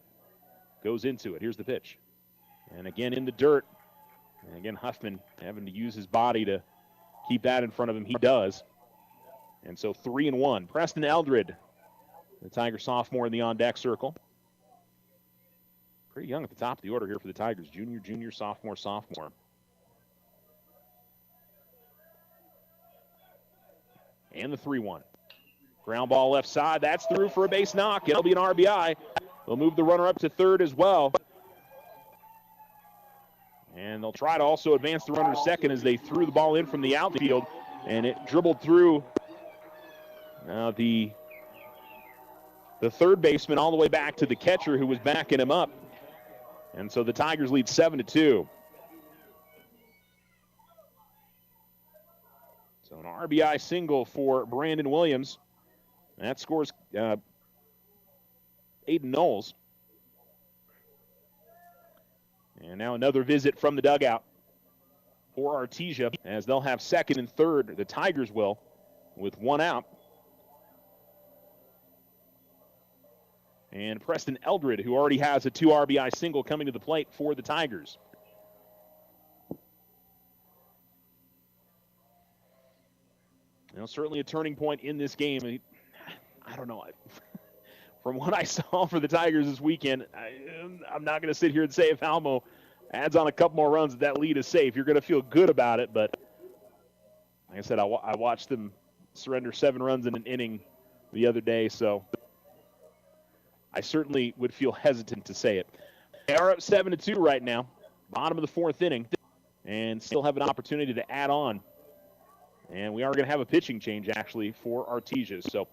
Goes into it. Here's the pitch. And again in the dirt. And again, Huffman having to use his body to keep that in front of him. He does. And so 3-1. Preston Eldred, the Tiger sophomore in the on-deck circle. Pretty young at the top of the order here for the Tigers. Junior, sophomore. And the 3-1. Ground ball left side. That's through for a base knock. It'll be an RBI. They'll move the runner up to third as well. And they'll try to also advance the runner to second as they threw the ball in from the outfield. And it dribbled through the third baseman all the way back to the catcher who was backing him up. And so the Tigers lead 7-2. So an RBI single for Brandon Williams. That scores Aiden Knowles. And now another visit from the dugout for Artesia as they'll have second and third. The Tigers will with one out. And Preston Eldred, who already has a 2 RBI single, coming to the plate for the Tigers. Certainly a turning point in this game. I don't know. From what I saw for the Tigers this weekend, I'm not going to sit here and say if Almo adds on a couple more runs that lead is safe. You're going to feel good about it, but like I said, I watched them surrender 7 runs in an inning the other day, so I certainly would feel hesitant to say it. They are up 7-2 right now, bottom of the 4th inning, and still have an opportunity to add on. And we are going to have a pitching change, actually, for Artesia. So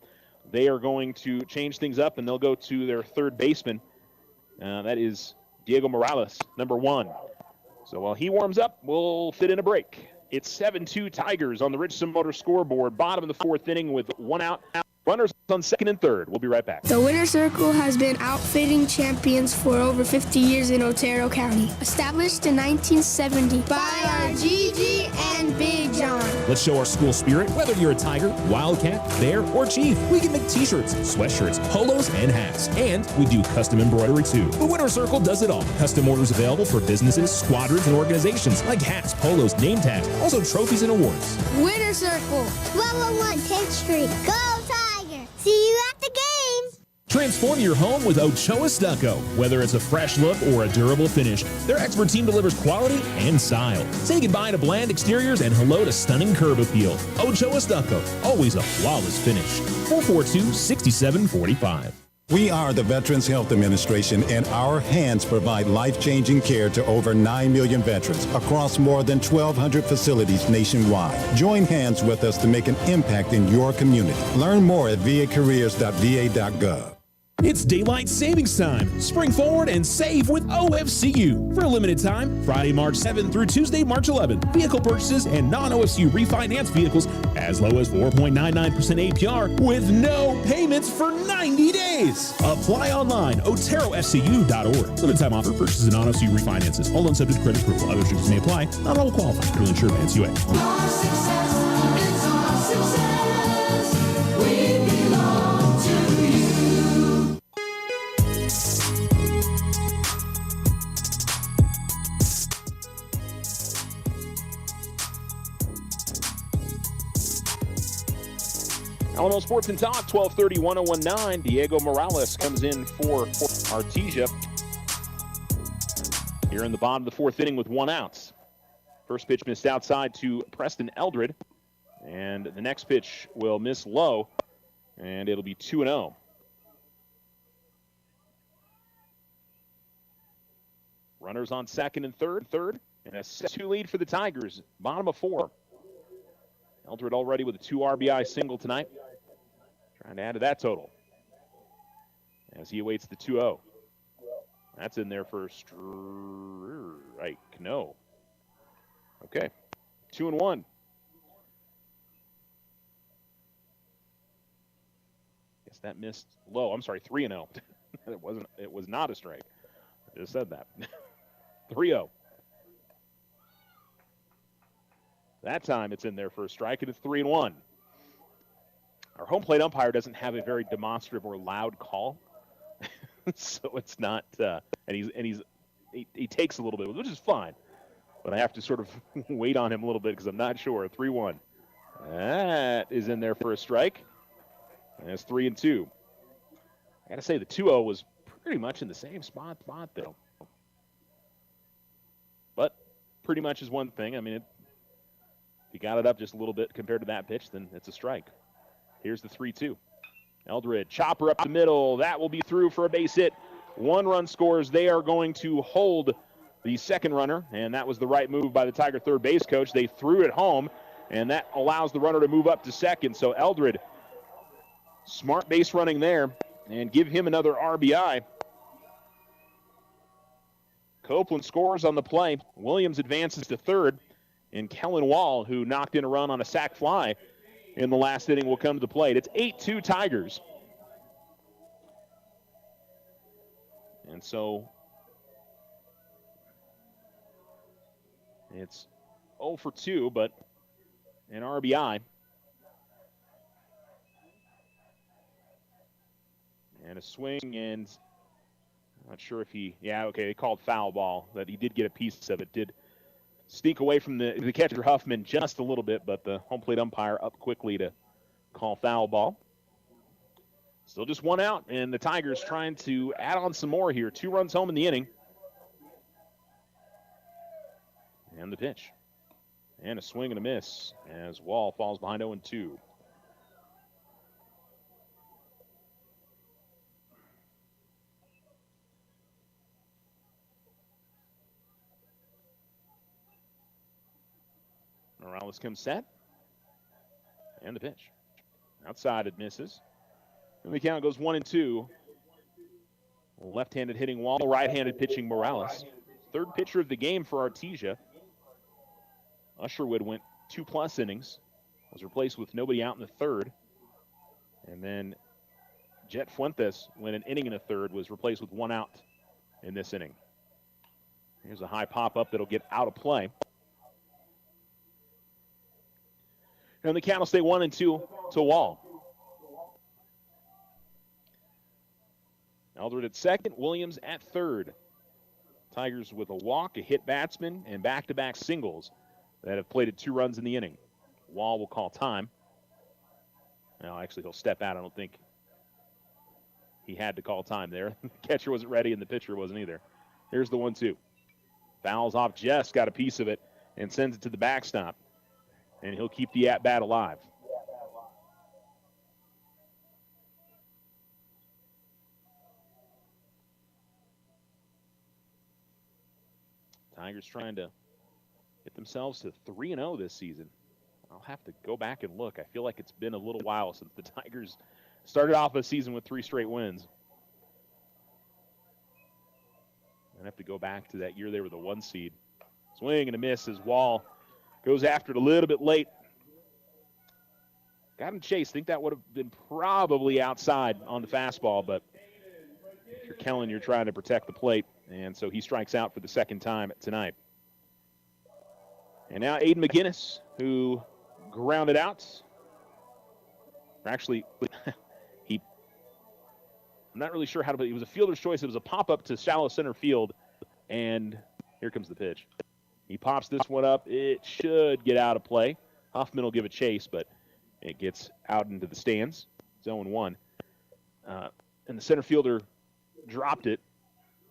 they are going to change things up, and they'll go to their third baseman. That is Diego Morales, number 1. So while he warms up, we'll fit in a break. It's 7-2 Tigers on the Richardson Motor scoreboard, bottom of the 4th inning with 1 out. Runners on second and third. We'll be right back. The Winter Circle has been outfitting champions for over 50 years in Otero County. Established in 1970 by our Gigi and Big John. Let's show our school spirit. Whether you're a Tiger, Wildcat, Bear, or Chief, we can make t-shirts, sweatshirts, polos, and hats. And we do custom embroidery too. The Winter Circle does it all. Custom orders available for businesses, squadrons, and organizations like hats, polos, name tags, also trophies and awards. Winter Circle. 1201 10th Street. Go Tiger! See you at the game! Transform your home with Ochoa Stucco. Whether it's a fresh look or a durable finish, their expert team delivers quality and style. Say goodbye to bland exteriors and hello to stunning curb appeal. Ochoa Stucco, always a flawless finish. 442-6745. We are the Veterans Health Administration, and our hands provide life-changing care to over 9 million veterans across more than 1,200 facilities nationwide. Join hands with us to make an impact in your community. Learn more at vacareers.va.gov. It's daylight savings time. Spring forward and save with OFCU. For a limited time, Friday, March 7th through Tuesday, March 11th. Vehicle purchases and non-OFCU refinance vehicles as low as 4.99% APR with no payments for 90 days. Apply online, oterofcu.org. Limited time offer, purchases and non-OFCU refinances. All loans subject to credit approval. Other restrictions may apply. Not all qualify. Truly insured Advance UA. Our success is our success. We belong to you. Alamo Sports and Talk, 1230-1019. Diego Morales comes in for Artesia here in the bottom of the 4th inning with 1 out. First pitch missed outside to Preston Eldred, and the next pitch will miss low, and it'll be 2-0. Runners on second and third, and a 6-2 lead for the Tigers, bottom of 4. Eldred already with a 2 RBI single tonight. Trying to add to that total as he awaits the 2-0. That's in there for strike. No. Okay. 2-1. That missed low. I'm sorry, 3-0. It was not a strike. I just said that. 3-0. That time it's in there for a strike, and it's 3-1. Our home plate umpire doesn't have a very demonstrative or loud call, so it's not. And he takes a little bit, which is fine. But I have to sort of wait on him a little bit because I'm not sure. 3-1. That is in there for a strike. And it's 3-2. I got to say the 2-0 was pretty much in the same spot though. But pretty much is one thing. I mean, if you got it up just a little bit compared to that pitch, then it's a strike. Here's the 3-2. Eldred, chopper up the middle. That will be through for a base hit. 1 run scores. They are going to hold the second runner, and that was the right move by the Tiger third base coach. They threw it home, and that allows the runner to move up to second. So Eldred, smart base running there, and give him another RBI. Copeland scores on the play. Williams advances to third, and Kellen Wall, who knocked in a run on a sac fly in the last inning, will come to the plate. It's 8-2 Tigers. And so it's 0 for 2, but an RBI. And a swing, and I'm not sure if they called foul ball, but he did get a piece of it. Did sneak away from the catcher Huffman just a little bit, but the home plate umpire up quickly to call foul ball. Still just 1 out, and the Tigers trying to add on some more here. 2 runs home in the inning. And the pitch. And a swing and a miss as Wall falls behind 0-2. Morales comes set. And the pitch. Outside it misses. And the count goes 1-2. Left-handed hitting Wall, right-handed pitching Morales. Third pitcher of the game for Artesia. Usherwood went 2+ innings. Was replaced with nobody out in the third. And then Jet Fuentes went an inning and a third, was replaced with 1 out in this inning. Here's a high pop-up that'll get out of play. And the count will stay 1-2 to Wall. Eldred at second, Williams at third. Tigers with a walk, a hit batsman, and back-to-back singles that have plated 2 runs in the inning. Wall will call time. Now, actually, he'll step out. I don't think he had to call time there. The catcher wasn't ready, and the pitcher wasn't either. Here's the 1-2. Fouls off Jess, got a piece of it, and sends it to the backstop. And he'll keep the at-bat alive. Tigers trying to get themselves to 3-0 this season. I'll have to go back and look. I feel like it's been a little while since the Tigers started off a season with 3 straight wins. I have to go back to that year they were the 1 seed. Swing and a miss as Wall goes after it a little bit late. Got him chased. Think that would have been probably outside on the fastball, but if you're Kellen, you're trying to protect the plate. And so he strikes out for the second time tonight. And now Aiden McGinnis, who grounded out. Actually, I'm not really sure how to put it. It was a fielder's choice. It was a pop-up to shallow center field. And here comes the pitch. He pops this one up. It should get out of play. Huffman will give a chase, but it gets out into the stands. It's 0-1. And the center fielder dropped it.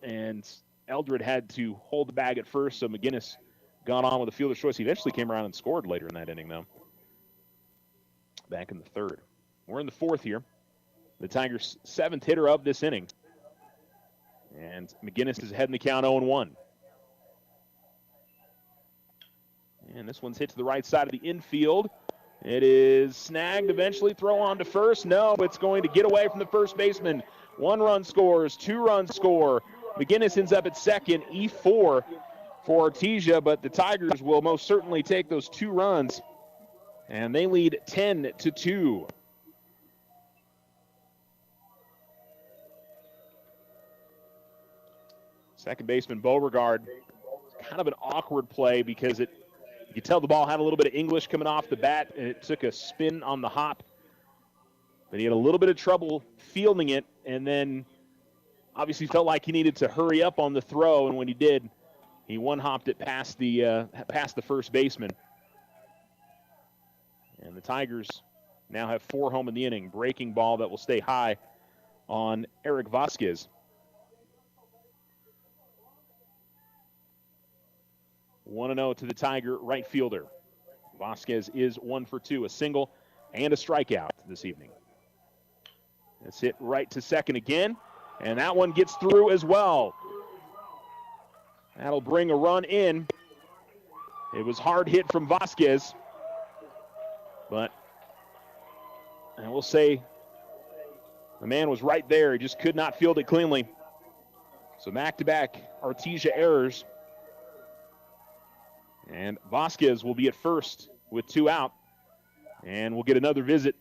And Eldred had to hold the bag at first, so McGinnis got on with a fielder's choice. He eventually came around and scored later in that inning, though. Back in the third. We're in the fourth here. The Tigers' 7th hitter of this inning. And McGinnis is ahead in the count 0-1. And this one's hit to the right side of the infield. It is snagged eventually. Throw on to first. No, it's going to get away from the first baseman. 1 run scores, 2 runs score. McGinnis ends up at second, E4 for Artesia, but the Tigers will most certainly take those 2 runs, and they lead 10-2. Second baseman Beauregard, kind of an awkward play because you could tell the ball had a little bit of English coming off the bat, and it took a spin on the hop. But he had a little bit of trouble fielding it, and then obviously felt like he needed to hurry up on the throw, and when he did, he one-hopped it past the first baseman. And the Tigers now have 4 home in the inning. Breaking ball that will stay high on Eric Vasquez. 1-0 to the Tiger right fielder. Vasquez is 1 for 2, a single and a strikeout this evening. It's hit right to second again, and that one gets through as well. That'll bring a run in. It was hard hit from Vasquez, but I will say the man was right there. He just could not field it cleanly. So back-to-back Artesia errors. And Vasquez will be at first with 2 out, and we'll get another visit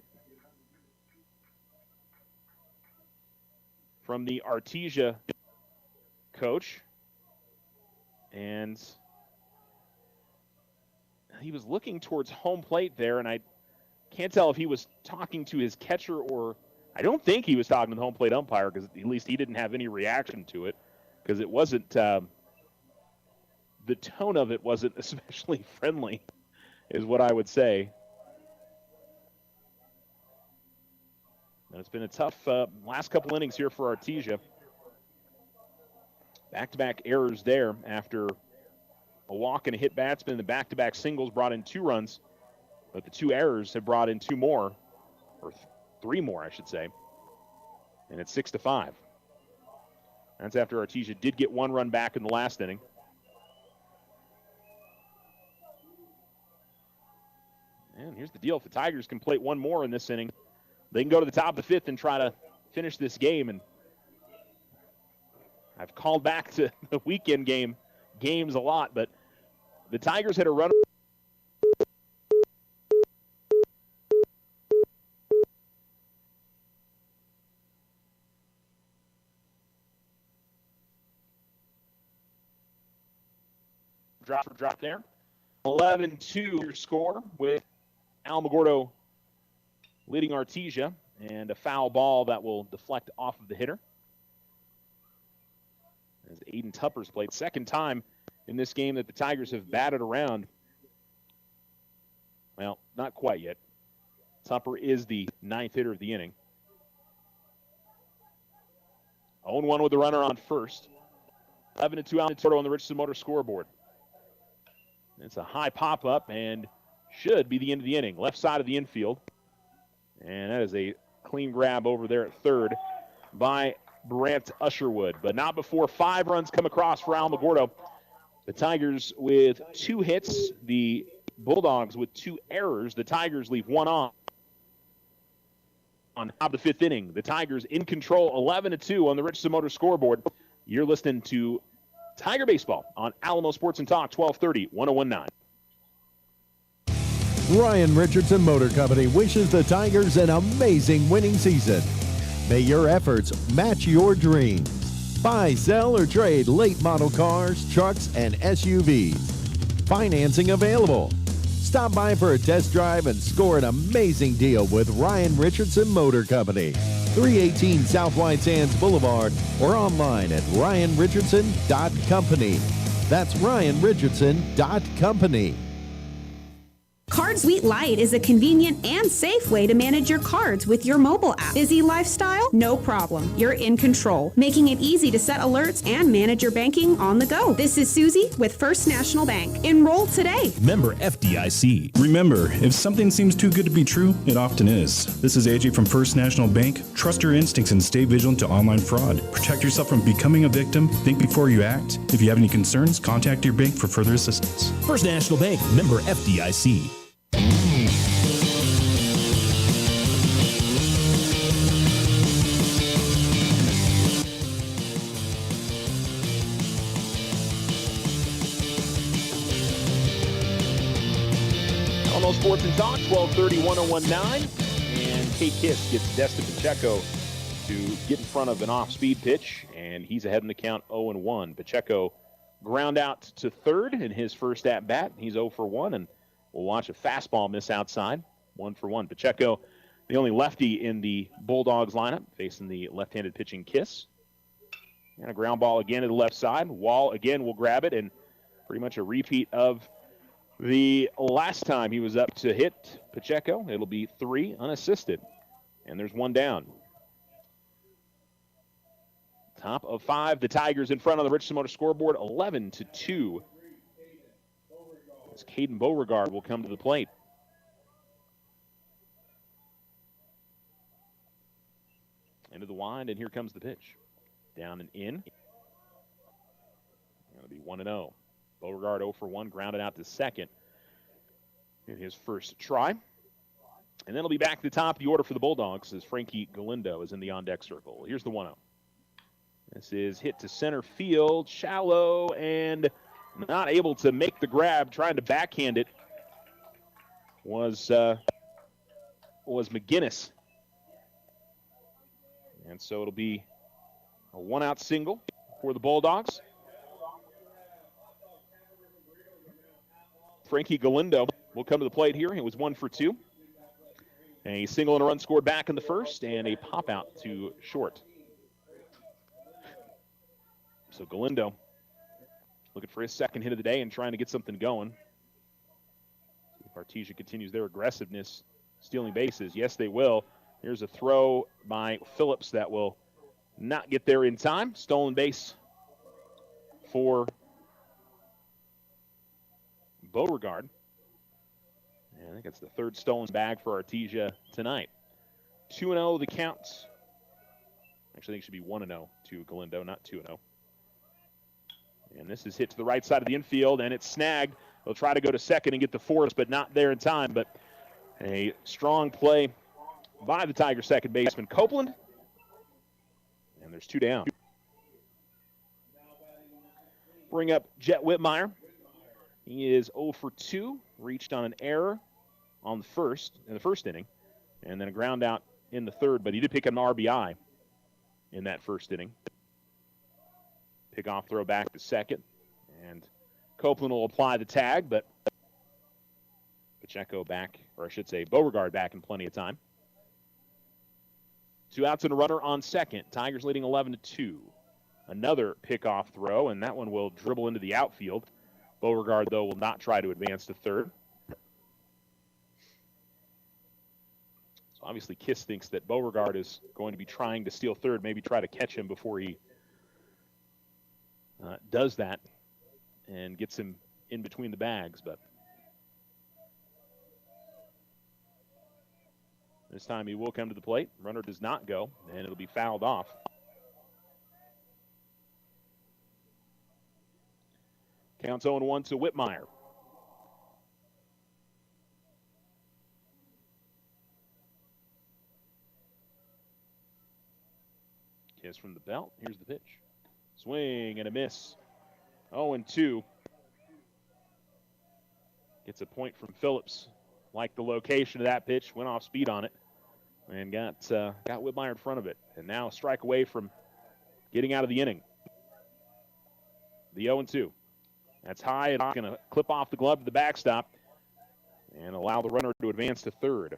from the Artesia coach. And he was looking towards home plate there, and I can't tell if he was talking to his catcher or I don't think he was talking to the home plate umpire, because at least he didn't have any reaction to it, because it wasn't the tone of it wasn't especially friendly, is what I would say. And it's been a tough last couple innings here for Artesia. Back-to-back errors there after a walk and a hit batsman. The back-to-back singles brought in 2 runs, but the 2 errors have brought in 2 more, or 3 more, I should say. And it's 6-5. That's after Artesia did get 1 run back in the last inning. And here's the deal. If the Tigers can plate 1 more in this inning, they can go to the top of the 5th and try to finish this game. And I've called back to the weekend games a lot, but the Tigers had a run. Drop there. 11-2 your score, with Alamogordo leading Artesia, and a foul ball that will deflect off of the hitter. As Aiden Tupper's played, second time in this game that the Tigers have batted around. Well, not quite yet. Tupper is the 9th hitter of the inning. 0-1 with the runner on first. 11-2 Alamogordo on the Richardson Motor scoreboard. It's a high pop-up and should be the end of the inning. Left side of the infield. And that is a clean grab over there at third by Brant Usherwood. But not before 5 runs come across for Alamogordo. The Tigers with 2 hits. The Bulldogs with 2 errors. The Tigers leave 1 on top of the 5th inning. The Tigers in control, 11-2 on the Richardson Motor scoreboard. You're listening to Tiger Baseball on Alamo Sports and Talk, 1230, 1019. Ryan Richardson Motor Company wishes the Tigers an amazing winning season. May your efforts match your dreams. Buy, sell, or trade late model cars, trucks, and SUVs. Financing available. Stop by for a test drive and score an amazing deal with Ryan Richardson Motor Company. 318 South White Sands Boulevard, or online at ryanrichardson.company. That's ryanrichardson.company. Card Sweet Lite is a convenient and safe way to manage your cards with your mobile app. Busy lifestyle? No problem. You're in control, making it easy to set alerts and manage your banking on the go. This is Susie with First National Bank. Enroll today. Member FDIC. Remember, if something seems too good to be true, it often is. This is AJ from First National Bank. Trust your instincts and stay vigilant to online fraud. Protect yourself from becoming a victim. Think before you act. If you have any concerns, contact your bank for further assistance. First National Bank, member FDIC. Alamo Sports and Talk, 1230, 1019. And Kate Kiss gets Destin Pacheco to get in front of an off-speed pitch, and he's ahead in the count 0-1. Pacheco ground out to third in his first at-bat. He's 0 for 1, and we'll watch a fastball miss outside. 1 for 1. Pacheco, the only lefty in the Bulldogs lineup, facing the left-handed pitching Kiss. And a ground ball again to the left side. Wall again will grab it, and pretty much a repeat of the last time he was up to hit Pacheco. It'll be 3 unassisted, and there's 1 down. Top of 5, the Tigers in front on the Richardson Motor scoreboard, 11-2. As Caden Beauregard will come to the plate. Into the wind, and here comes the pitch. Down and in. That'll be 1-0. Beauregard 0 for 1, grounded out to second in his first try. And then he'll be back to the top of the order for the Bulldogs as Frankie Galindo is in the on-deck circle. Here's the 1-0. This is hit to center field, shallow, and not able to make the grab. Trying to backhand it was McGinnis. And so it'll be a 1-out single for the Bulldogs. Frankie Galindo will come to the plate here. He was 1 for 2. A single and a run scored back in the first, and a pop out to short. So Galindo looking for his second hit of the day and trying to get something going. See if Artesia continues their aggressiveness, stealing bases. Yes, they will. Here's a throw by Phillips that will not get there in time. Stolen base for Beauregard. And I think it's the third stolen bag for Artesia tonight. 2-0 the count. Actually, I think it should be 1-0 to Galindo, not 2-0. And this is hit to the right side of the infield, and it's snagged. They'll try to go to second and get the force, but not there in time. But a strong play by the Tiger second baseman, Copeland. And there's 2 down. Bring up Jet Whitmire. He is 0 for 2. Reached on an error on the first inning, and then a ground out in the third, but he did pick an RBI in that first inning. Pick-off throw back to second, and Copeland will apply the tag, but Pacheco back, or I should say Beauregard back in plenty of time. 2 outs and a runner on second. Tigers leading 11-2. Another pick-off throw, and that one will dribble into the outfield. Beauregard, though, will not try to advance to third. So obviously Kiss thinks that Beauregard is going to be trying to steal third, maybe try to catch him before he does that and gets him in between the bags. But this time he will come to the plate. Runner does not go, and it'll be fouled off. Counts 0-1 to Whitmire. Kiss from the belt. Here's the pitch. Swing and a miss. 0-2. Gets a point from Phillips. Like the location of that pitch. Went off speed on it. And got Whitmire in front of it. And now a strike away from getting out of the inning. The 0-2. That's high and going to clip off the glove to the backstop and allow the runner to advance to third.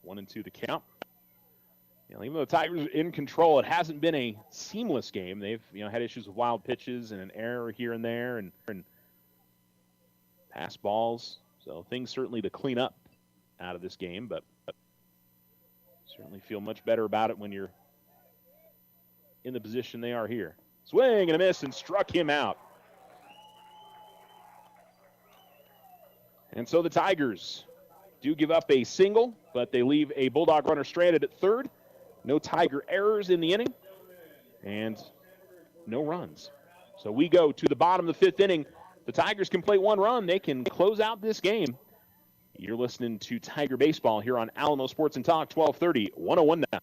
1-2 the count. You know, even though the Tigers are in control, it hasn't been a seamless game. They've had issues with wild pitches and an error here and there and pass balls. So things certainly to clean up out of this game, but certainly feel much better about it when you're in the position they are here. Swing and a miss and struck him out. And so the Tigers do give up a single, but they leave a Bulldog runner stranded at third. No Tiger errors in the inning and no runs. So we go to the bottom of the 5th inning. The Tigers can play 1 run. They can close out this game. You're listening to Tiger Baseball here on Alamo Sports and Talk, 1230, 101 now.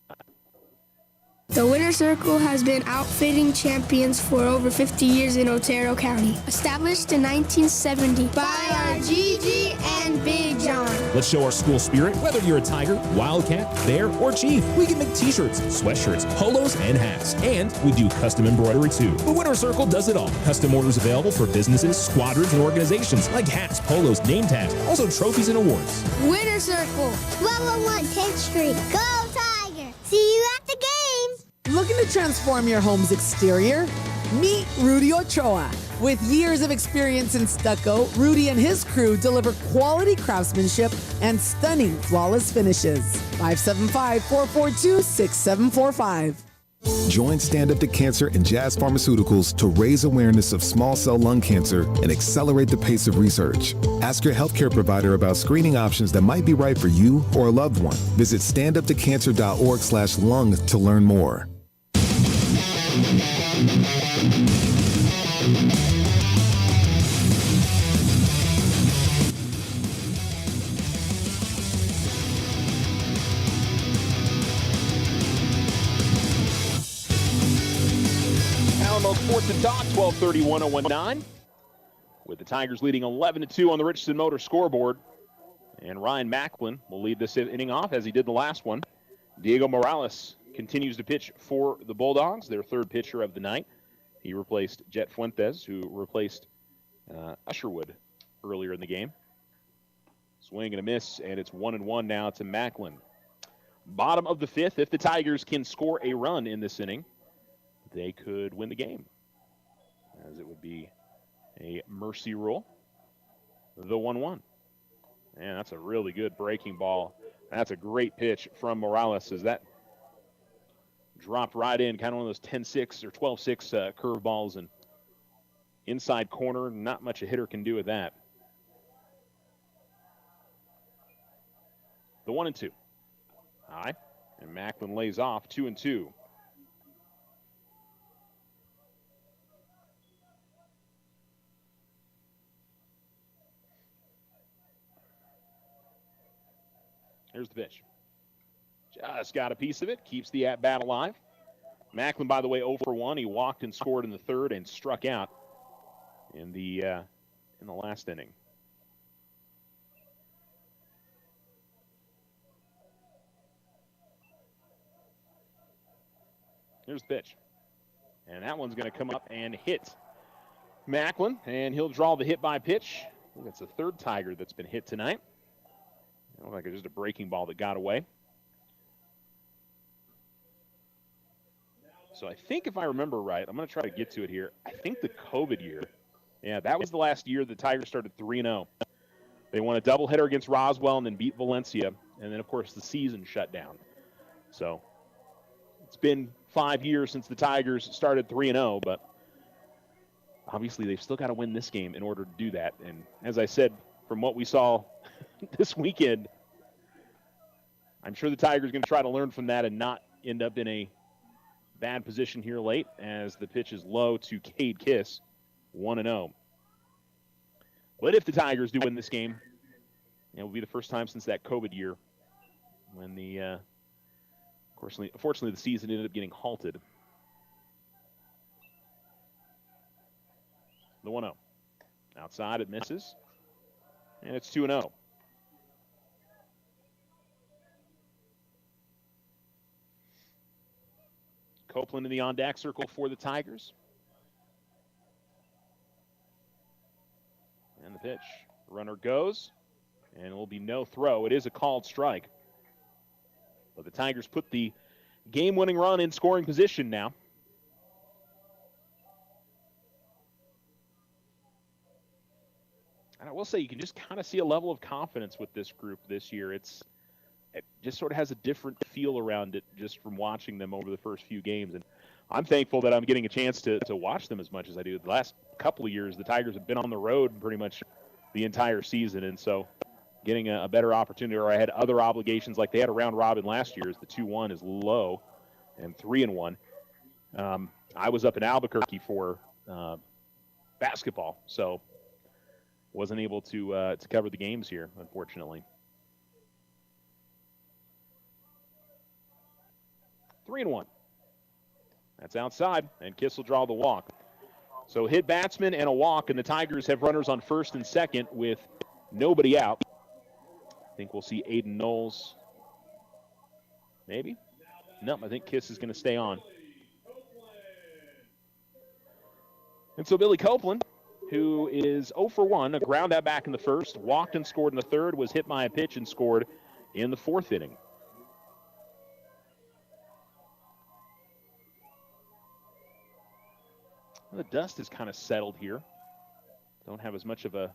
The Winner Circle has been outfitting champions for over 50 years in Otero County. Established in 1970 by our Gigi and Big John. Let's show our school spirit. Whether you're a Tiger, Wildcat, Bear, or Chief, we can make t-shirts, sweatshirts, polos, and hats. And we do custom embroidery too. The Winner Circle does it all. Custom orders available for businesses, squadrons, and organizations like hats, polos, name tags, also trophies and awards. Winner Circle. 1201 10th Street. Go Tiger! See you at the games! Looking to transform your home's exterior? Meet Rudy Ochoa. With years of experience in stucco, Rudy and his crew deliver quality craftsmanship and stunning flawless finishes. 575-442-6745. Join Stand Up to Cancer and Jazz Pharmaceuticals to raise awareness of small cell lung cancer and accelerate the pace of research. Ask your healthcare provider about screening options that might be right for you or a loved one. Visit standuptocancer.org/lung to learn more. Alamo Sports and Talk, 1230-1019. With the Tigers leading 11-2 on the Richardson Motor scoreboard. And Ryan Macklin will lead this inning off as he did the last one. Diego Morales continues to pitch for the Bulldogs, their third pitcher of the night. He replaced Jet Fuentes, who replaced Usherwood earlier in the game. Swing and a miss, and it's 1-1 now to Macklin. Bottom of the fifth, if the Tigers can score a run in this inning, they could win the game, as it would be a mercy rule. The 1-1. And that's a really good breaking ball. That's a great pitch from Morales, as that dropped right in, kind of one of those 10-6 or 12-6 curveballs, and inside corner, not much a hitter can do with that. The 1-2. High, and Macklin lays off 2-2. Here's the pitch. Just got a piece of it. Keeps the at-bat alive. Macklin, by the way, 0 for 1. He walked and scored in the third and struck out in the last inning. Here's the pitch. And that one's going to come up and hit Macklin, and he'll draw the hit by pitch. I think that's the third Tiger that's been hit tonight. It looked like it was just a breaking ball that got away. So I think if I remember right, I'm going to try to get to it here. I think the COVID year, yeah, that was the last year the Tigers started 3-0. They won a doubleheader against Roswell and then beat Valencia. And then, of course, the season shut down. So it's been 5 years since the Tigers started 3-0, but obviously they've still got to win this game in order to do that. And as I said, from what we saw this weekend, I'm sure the Tigers are going to try to learn from that and not end up in a bad position here late, as the pitch is low to Cade Kiss, 1-0. But if the Tigers do win this game, it will be the first time since that COVID year when the, unfortunately, the season ended up getting halted. The 1-0. Outside, it misses. And it's 2-0. Copeland in the on-deck circle for the Tigers. And the pitch. Runner goes, and it will be no throw. It is a called strike. But the Tigers put the game-winning run in scoring position now. And I will say, you can just kind of see a level of confidence with this group this year. It just sort of has a different feel around it just from watching them over the first few games. And I'm thankful that I'm getting a chance to watch them as much as I do. The last couple of years, the Tigers have been on the road pretty much the entire season. And so getting a better opportunity, or I had other obligations like they had a round robin last year, as the 2-1 is low and 3-1. I was up in Albuquerque for basketball, so wasn't able to cover the games here, unfortunately. 3-1. That's outside, and Kiss will draw the walk. So hit batsman and a walk, and the Tigers have runners on first and second with nobody out. I think we'll see Aiden Knowles. Maybe? Nope, I think Kiss is going to stay on. And so Billy Copeland, who is 0 for 1, a ground out back in the first, walked and scored in the third, was hit by a pitch and scored in the fourth inning. The dust is kind of settled here. Don't have as much of a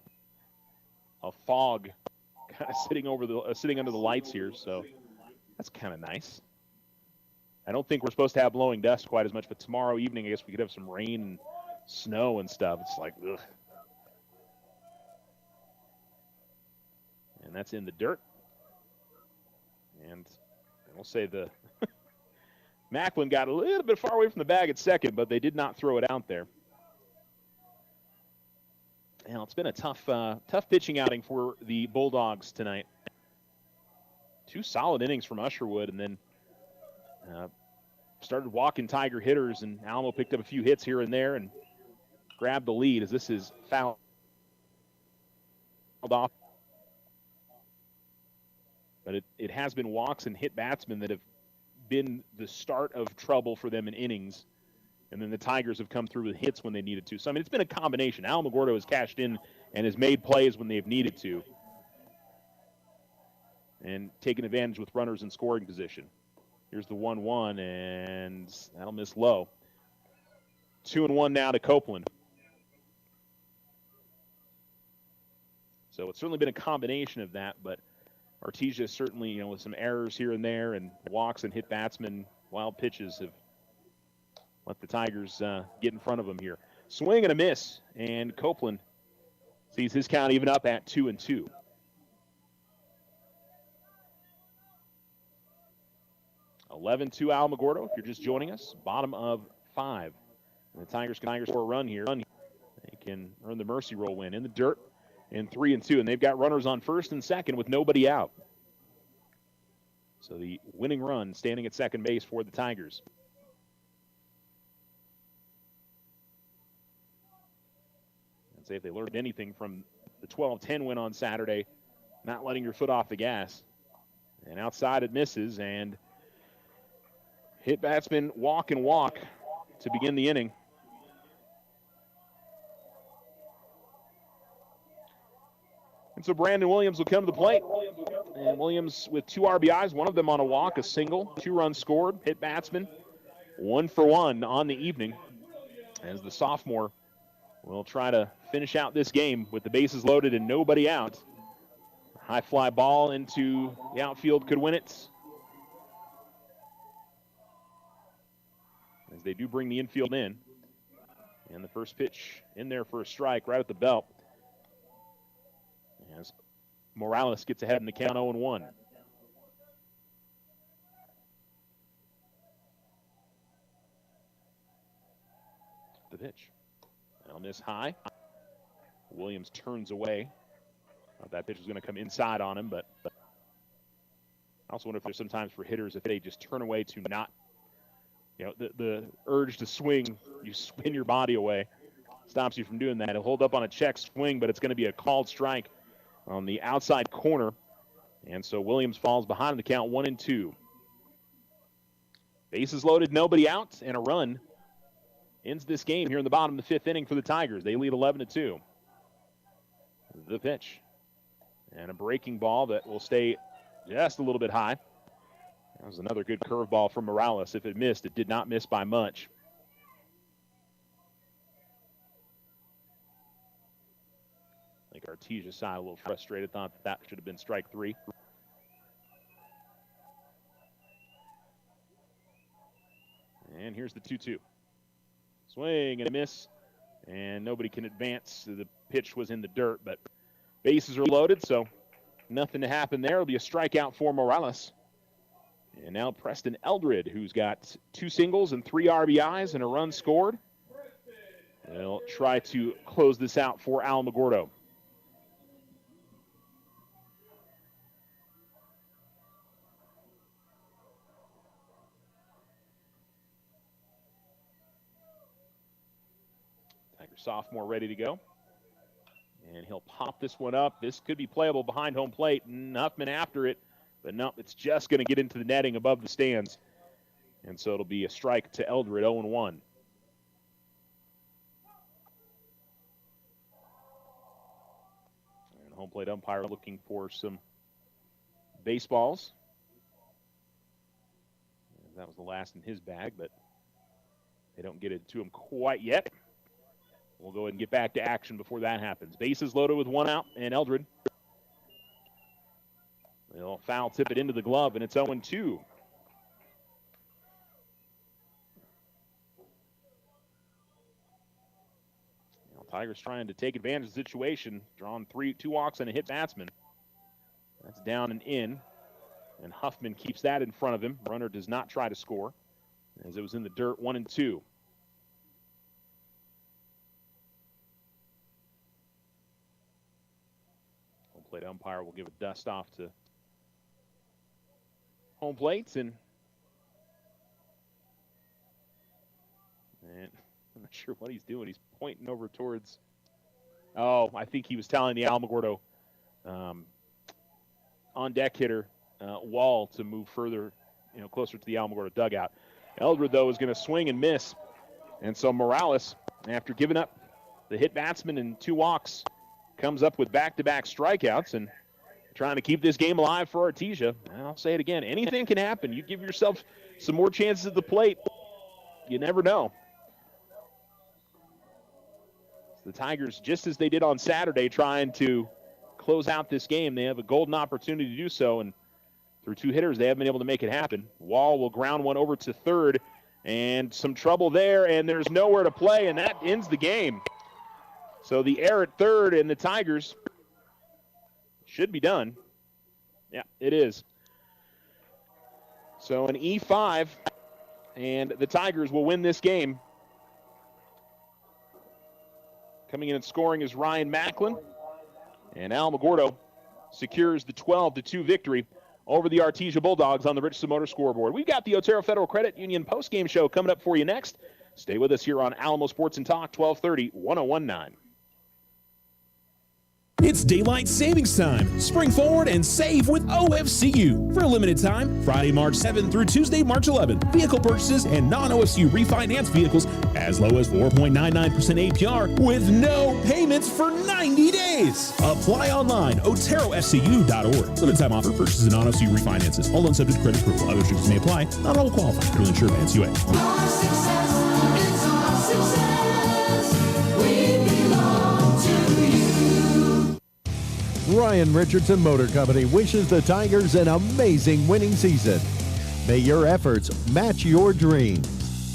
fog kind of sitting under the lights here, so that's kind of nice. I don't think we're supposed to have blowing dust quite as much, but tomorrow evening I guess we could have some rain and snow and stuff. It's like, ugh. And that's in the dirt. And we'll say the Macklin got a little bit far away from the bag at second, but they did not throw it out there. Now, it's been a tough pitching outing for the Bulldogs tonight. 2 solid innings from Usherwood, and then started walking Tiger hitters, and Alamo picked up a few hits here and there and grabbed the lead as this is fouled off. But it has been walks and hit batsmen that have been the start of trouble for them in innings. And then the Tigers have come through with hits when they needed to. So, I mean, it's been a combination. Alamogordo has cashed in and has made plays when they've needed to. And taken advantage with runners in scoring position. Here's the 1-1, and that'll miss low. 2-1 now to Copeland. So it's certainly been a combination of that, but Artesia certainly, with some errors here and there and walks and hit batsmen, wild pitches have let the Tigers get in front of them here. Swing and a miss, and Copeland sees his count even up at 2-2. (11-2) Alamogordo, if you're just joining us, bottom of 5. And the Tigers score a run here. They can earn the mercy roll win in the dirt in 3-2, and they've got runners on first and second with nobody out. So the winning run standing at second base for the Tigers. Say if they learned anything from the 12-10 win on Saturday, not letting your foot off the gas. And outside it misses, and hit batsman walk and walk to begin the inning. And so Brandon Williams will come to the plate. And Williams with 2 RBIs, one of them on a walk, a single, 2 runs scored, hit batsman, 1 for 1 on the evening as the sophomore will try to finish out this game with the bases loaded and nobody out. High fly ball into the outfield could win it. As they do bring the infield in. And the first pitch in there for a strike right at the belt. As Morales gets ahead in the count 0-1. The pitch. On this high, Williams turns away. That pitch was going to come inside on him, but I also wonder if there's sometimes for hitters if they just turn away to not, the urge to swing, you spin your body away, stops you from doing that. He'll hold up on a check swing, but it's going to be a called strike on the outside corner, and so Williams falls behind the count 1-2. Bases loaded, nobody out, and a run ends this game here in the bottom of the 5th inning for the Tigers. They lead 11-2. The pitch. And a breaking ball that will stay just a little bit high. That was another good curveball from Morales. If it missed, it did not miss by much. I think Artesia side a little frustrated, thought that should have been strike 3. And here's the 2-2. Swing and a miss, and nobody can advance. The pitch was in the dirt, but bases are loaded, so nothing to happen there. It'll be a strikeout for Morales. And now Preston Eldred, who's got 2 singles and 3 RBIs and a run scored. They'll try to close this out for Alamogordo. sophomore ready to go. And he'll pop this one up. This could be playable behind home plate. Huffman after it, but no, it's just going to get into the netting above the stands. And so it'll be a strike to Eldred, 0-1. And home plate umpire looking for some baseballs. That was the last in his bag, but they don't get it to him quite yet. We'll go ahead and get back to action before that happens. Bases loaded with one out, and Eldred. They'll foul tip it into the glove, and it's 0-2. Tigers trying to take advantage of the situation. Drawn 2 walks and a hit batsman. That's down and in. And Huffman keeps that in front of him. Runner does not try to score, as it was in the dirt, 1-2. Home plate umpire will give a dust off to home plates, and I'm not sure what he's doing. He's pointing over towards, I think he was telling the Alamogordo on-deck hitter Wall to move further, closer to the Alamogordo dugout. Eldred, though, is going to swing and miss. And so Morales, after giving up the hit batsman and 2 walks, comes up with back-to-back strikeouts and trying to keep this game alive for Artesia. And I'll say it again, anything can happen. You give yourself some more chances at the plate, you never know. The Tigers, just as they did on Saturday, trying to close out this game. They have a golden opportunity to do so, and through 2 hitters, they haven't been able to make it happen. Wall will ground one over to third, and some trouble there, and there's nowhere to play, and that ends the game. So the error at third, and the Tigers should be done. Yeah, it is. So an E5, and the Tigers will win this game. Coming in and scoring is Ryan Macklin. And Alamogordo secures the 12-2 victory over the Artesia Bulldogs on the Richardson Motor scoreboard. We've got the Otero Federal Credit Union postgame show coming up for you next. Stay with us here on Alamo Sports and Talk, 1230, 1019. It's daylight savings time. Spring forward and save with OFCU. For a limited time, Friday, March 7th through Tuesday, March 11th. Vehicle purchases and non-OFCU refinance vehicles as low as 4.99% APR with no payments for 90 days. Apply online, oterofcu.org. Limited time offer, purchases and non-OFCU refinances. All loans subject to credit approval. Other restrictions may apply. Not all will qualify. Federally insured by NCUA. Our success is our success. We belong to you. Ryan Richardson Motor Company wishes the Tigers an amazing winning season. May your efforts match your dreams.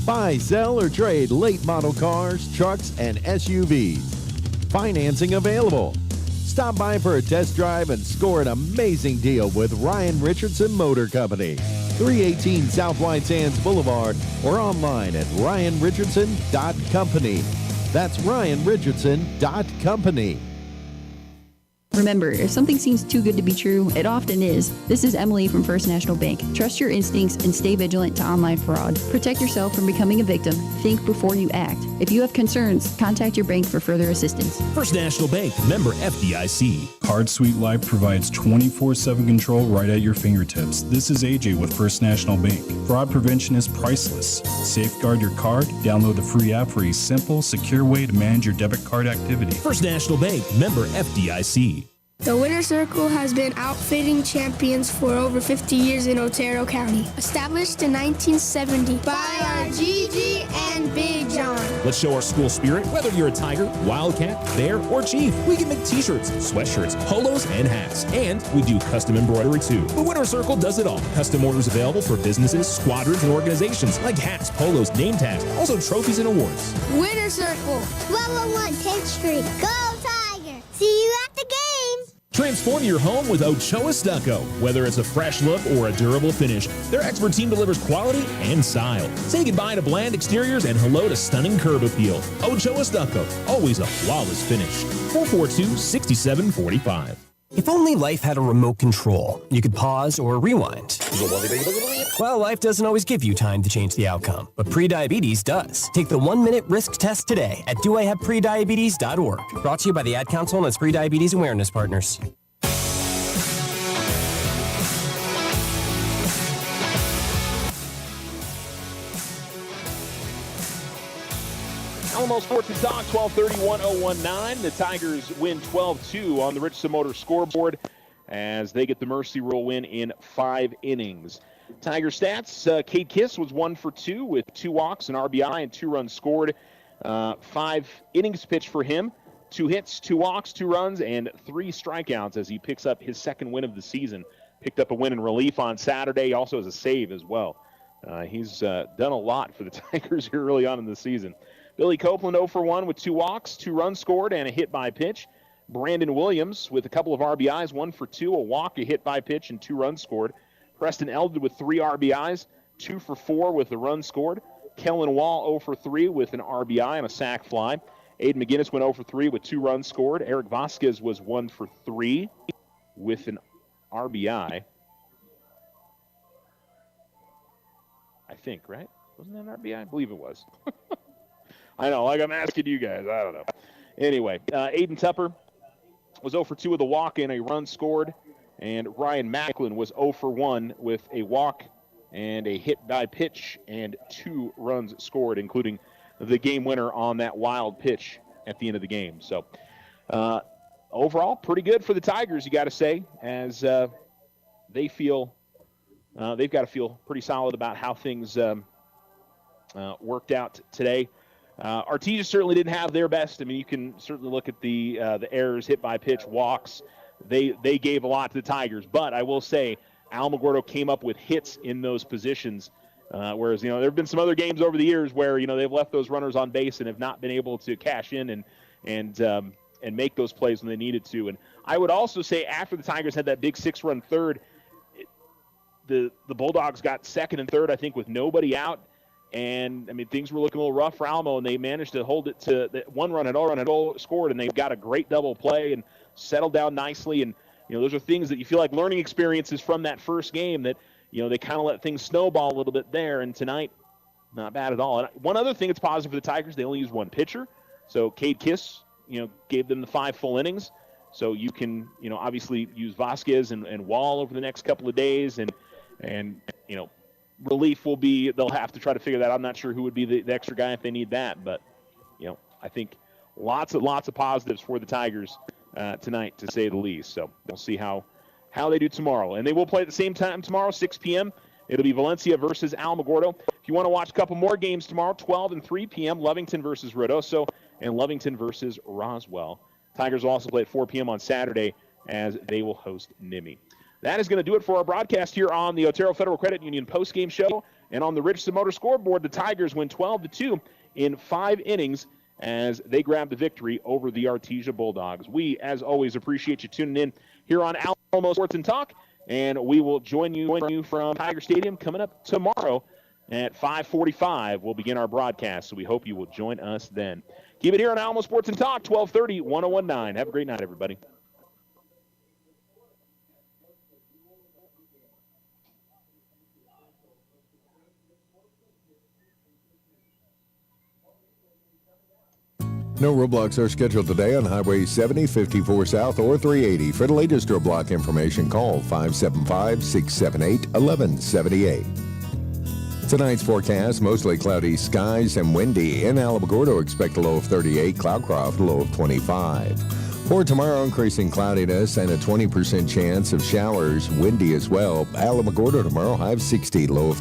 Buy, sell, or trade late model cars, trucks, and SUVs. Financing available. Stop by for a test drive and score an amazing deal with Ryan Richardson Motor Company. 318 South White Sands Boulevard or online at ryanrichardson.company. That's ryanrichardson.company. Remember, if something seems too good to be true, it often is. This is Emily from First National Bank. Trust your instincts and stay vigilant to online fraud. Protect yourself from becoming a victim. Think before you act. If you have concerns, contact your bank for further assistance. First National Bank, member FDIC. Card Suite Life provides 24/7 control right at your fingertips. This is AJ with First National Bank. Fraud prevention is priceless. Safeguard your card. Download the free app for a simple, secure way to manage your debit card activity. First National Bank, member FDIC. The Winter Circle has been outfitting champions for over 50 years in Otero County. Established in 1970 by our Gigi and Big John. Let's show our school spirit. Whether you're a Tiger, Wildcat, Bear, or Chief, we can make t-shirts, sweatshirts, polos, and hats. And we do custom embroidery too. The Winter Circle does it all. Custom orders available for businesses, squadrons, and organizations like hats, polos, name tags, also trophies and awards. Winter Circle. 1201 10th Street. Go Tiger! See you at the game! Transform your home with Ochoa Stucco. Whether it's a fresh look or a durable finish, their expert team delivers quality and style. Say goodbye to bland exteriors and hello to stunning curb appeal. Ochoa Stucco, always a flawless finish. 442-6745. If only life had a remote control, you could pause or rewind. Well, life doesn't always give you time to change the outcome, but prediabetes does. Take the 1-minute risk test today at doihaveprediabetes.org. Brought to you by the Ad Council and its prediabetes awareness partners. Alamo Sports and Talk, 1230-1019. The Tigers win 12-2 on the Richardson Motor scoreboard as they get the Mercy Rule win in 5 innings. Tiger stats, Cade Kiss was 1 for 2 with 2 walks, an RBI, and 2 runs scored. 5 innings pitched for him, 2 hits, 2 walks, 2 runs, and 3 strikeouts as he picks up his 2nd win of the season. Picked up a win in relief on Saturday. He also has a save as well. He's done a lot for the Tigers here early on in the season. Billy Copeland 0 for 1 with 2 walks, 2 runs scored, and a hit by pitch. Brandon Williams with a couple of RBIs, 1 for 2, a walk, a hit by pitch, and 2 runs scored. Preston Eldred with 3 RBIs, 2 for 4 with a run scored. Kellen Wall 0 for 3 with an RBI and a sac fly. Aiden McGinnis went 0 for 3 with 2 runs scored. Eric Vasquez was 1 for 3 with an RBI. I think, right? Wasn't that an RBI? I believe it was. I know, like I'm asking you guys. I don't know. Anyway, Aiden Tupper was 0 for 2 with a walk and a run scored. And Ryan Macklin was 0 for 1 with a walk and a hit by pitch and 2 runs scored, including the game winner on that wild pitch at the end of the game. So overall, pretty good for the Tigers, you got to say, as they feel they've got to feel pretty solid about how things worked out today. Artesia certainly didn't have their best. I mean, you can certainly look at the errors, hit by pitch, walks. They gave a lot to the Tigers, but I will say Alamogordo came up with hits in those positions, whereas there have been some other games over the years where they've left those runners on base and have not been able to cash in and make those plays when they needed to. And I would also say after the Tigers had that big 6-run third, the Bulldogs got second and third, I think, with nobody out. And, I mean, things were looking a little rough for Alamo, and they managed to hold it to that 1 run had scored, and they've got a great double play and settled down nicely. And, those are things that you feel like learning experiences from that first game that, they kind of let things snowball a little bit there. And tonight, not bad at all. And one other thing that's positive for the Tigers, they only used 1 pitcher. So Cade Kiss, gave them the 5 full innings. So you can, obviously use Vasquez and Wall over the next couple of days. And relief will be, they'll have to try to figure that out. I'm not sure who would be the extra guy if they need that, but I think lots of positives for the Tigers tonight, to say the least. So we'll see how they do tomorrow. And they will play at the same time tomorrow, 6 p.m. It'll be Valencia versus Alamogordo. If you want to watch a couple more games tomorrow, 12 and 3 p.m., Lovington versus Ruidoso and Lovington versus Roswell. Tigers will also play at 4 p.m. on Saturday as they will host Nimi. That is going to do it for our broadcast here on the Otero Federal Credit Union postgame show. And on the Richardson Motor scoreboard, the Tigers win 12-2 in 5 innings as they grab the victory over the Artesia Bulldogs. We, as always, appreciate you tuning in here on Alamo Sports and Talk. And we will join you from Tiger Stadium coming up tomorrow at 5:45. We'll begin our broadcast, so we hope you will join us then. Keep it here on Alamo Sports and Talk, 1230-1019. Have a great night, everybody. No roadblocks are scheduled today on Highway 70, 54 South, or 380. For the latest roadblock information, call 575-678-1178. Tonight's forecast, mostly cloudy skies and windy. In Alamogordo, expect a low of 38, Cloudcroft, low of 25. For tomorrow, increasing cloudiness and a 20% chance of showers, windy as well. Alamogordo tomorrow, high of 60, low of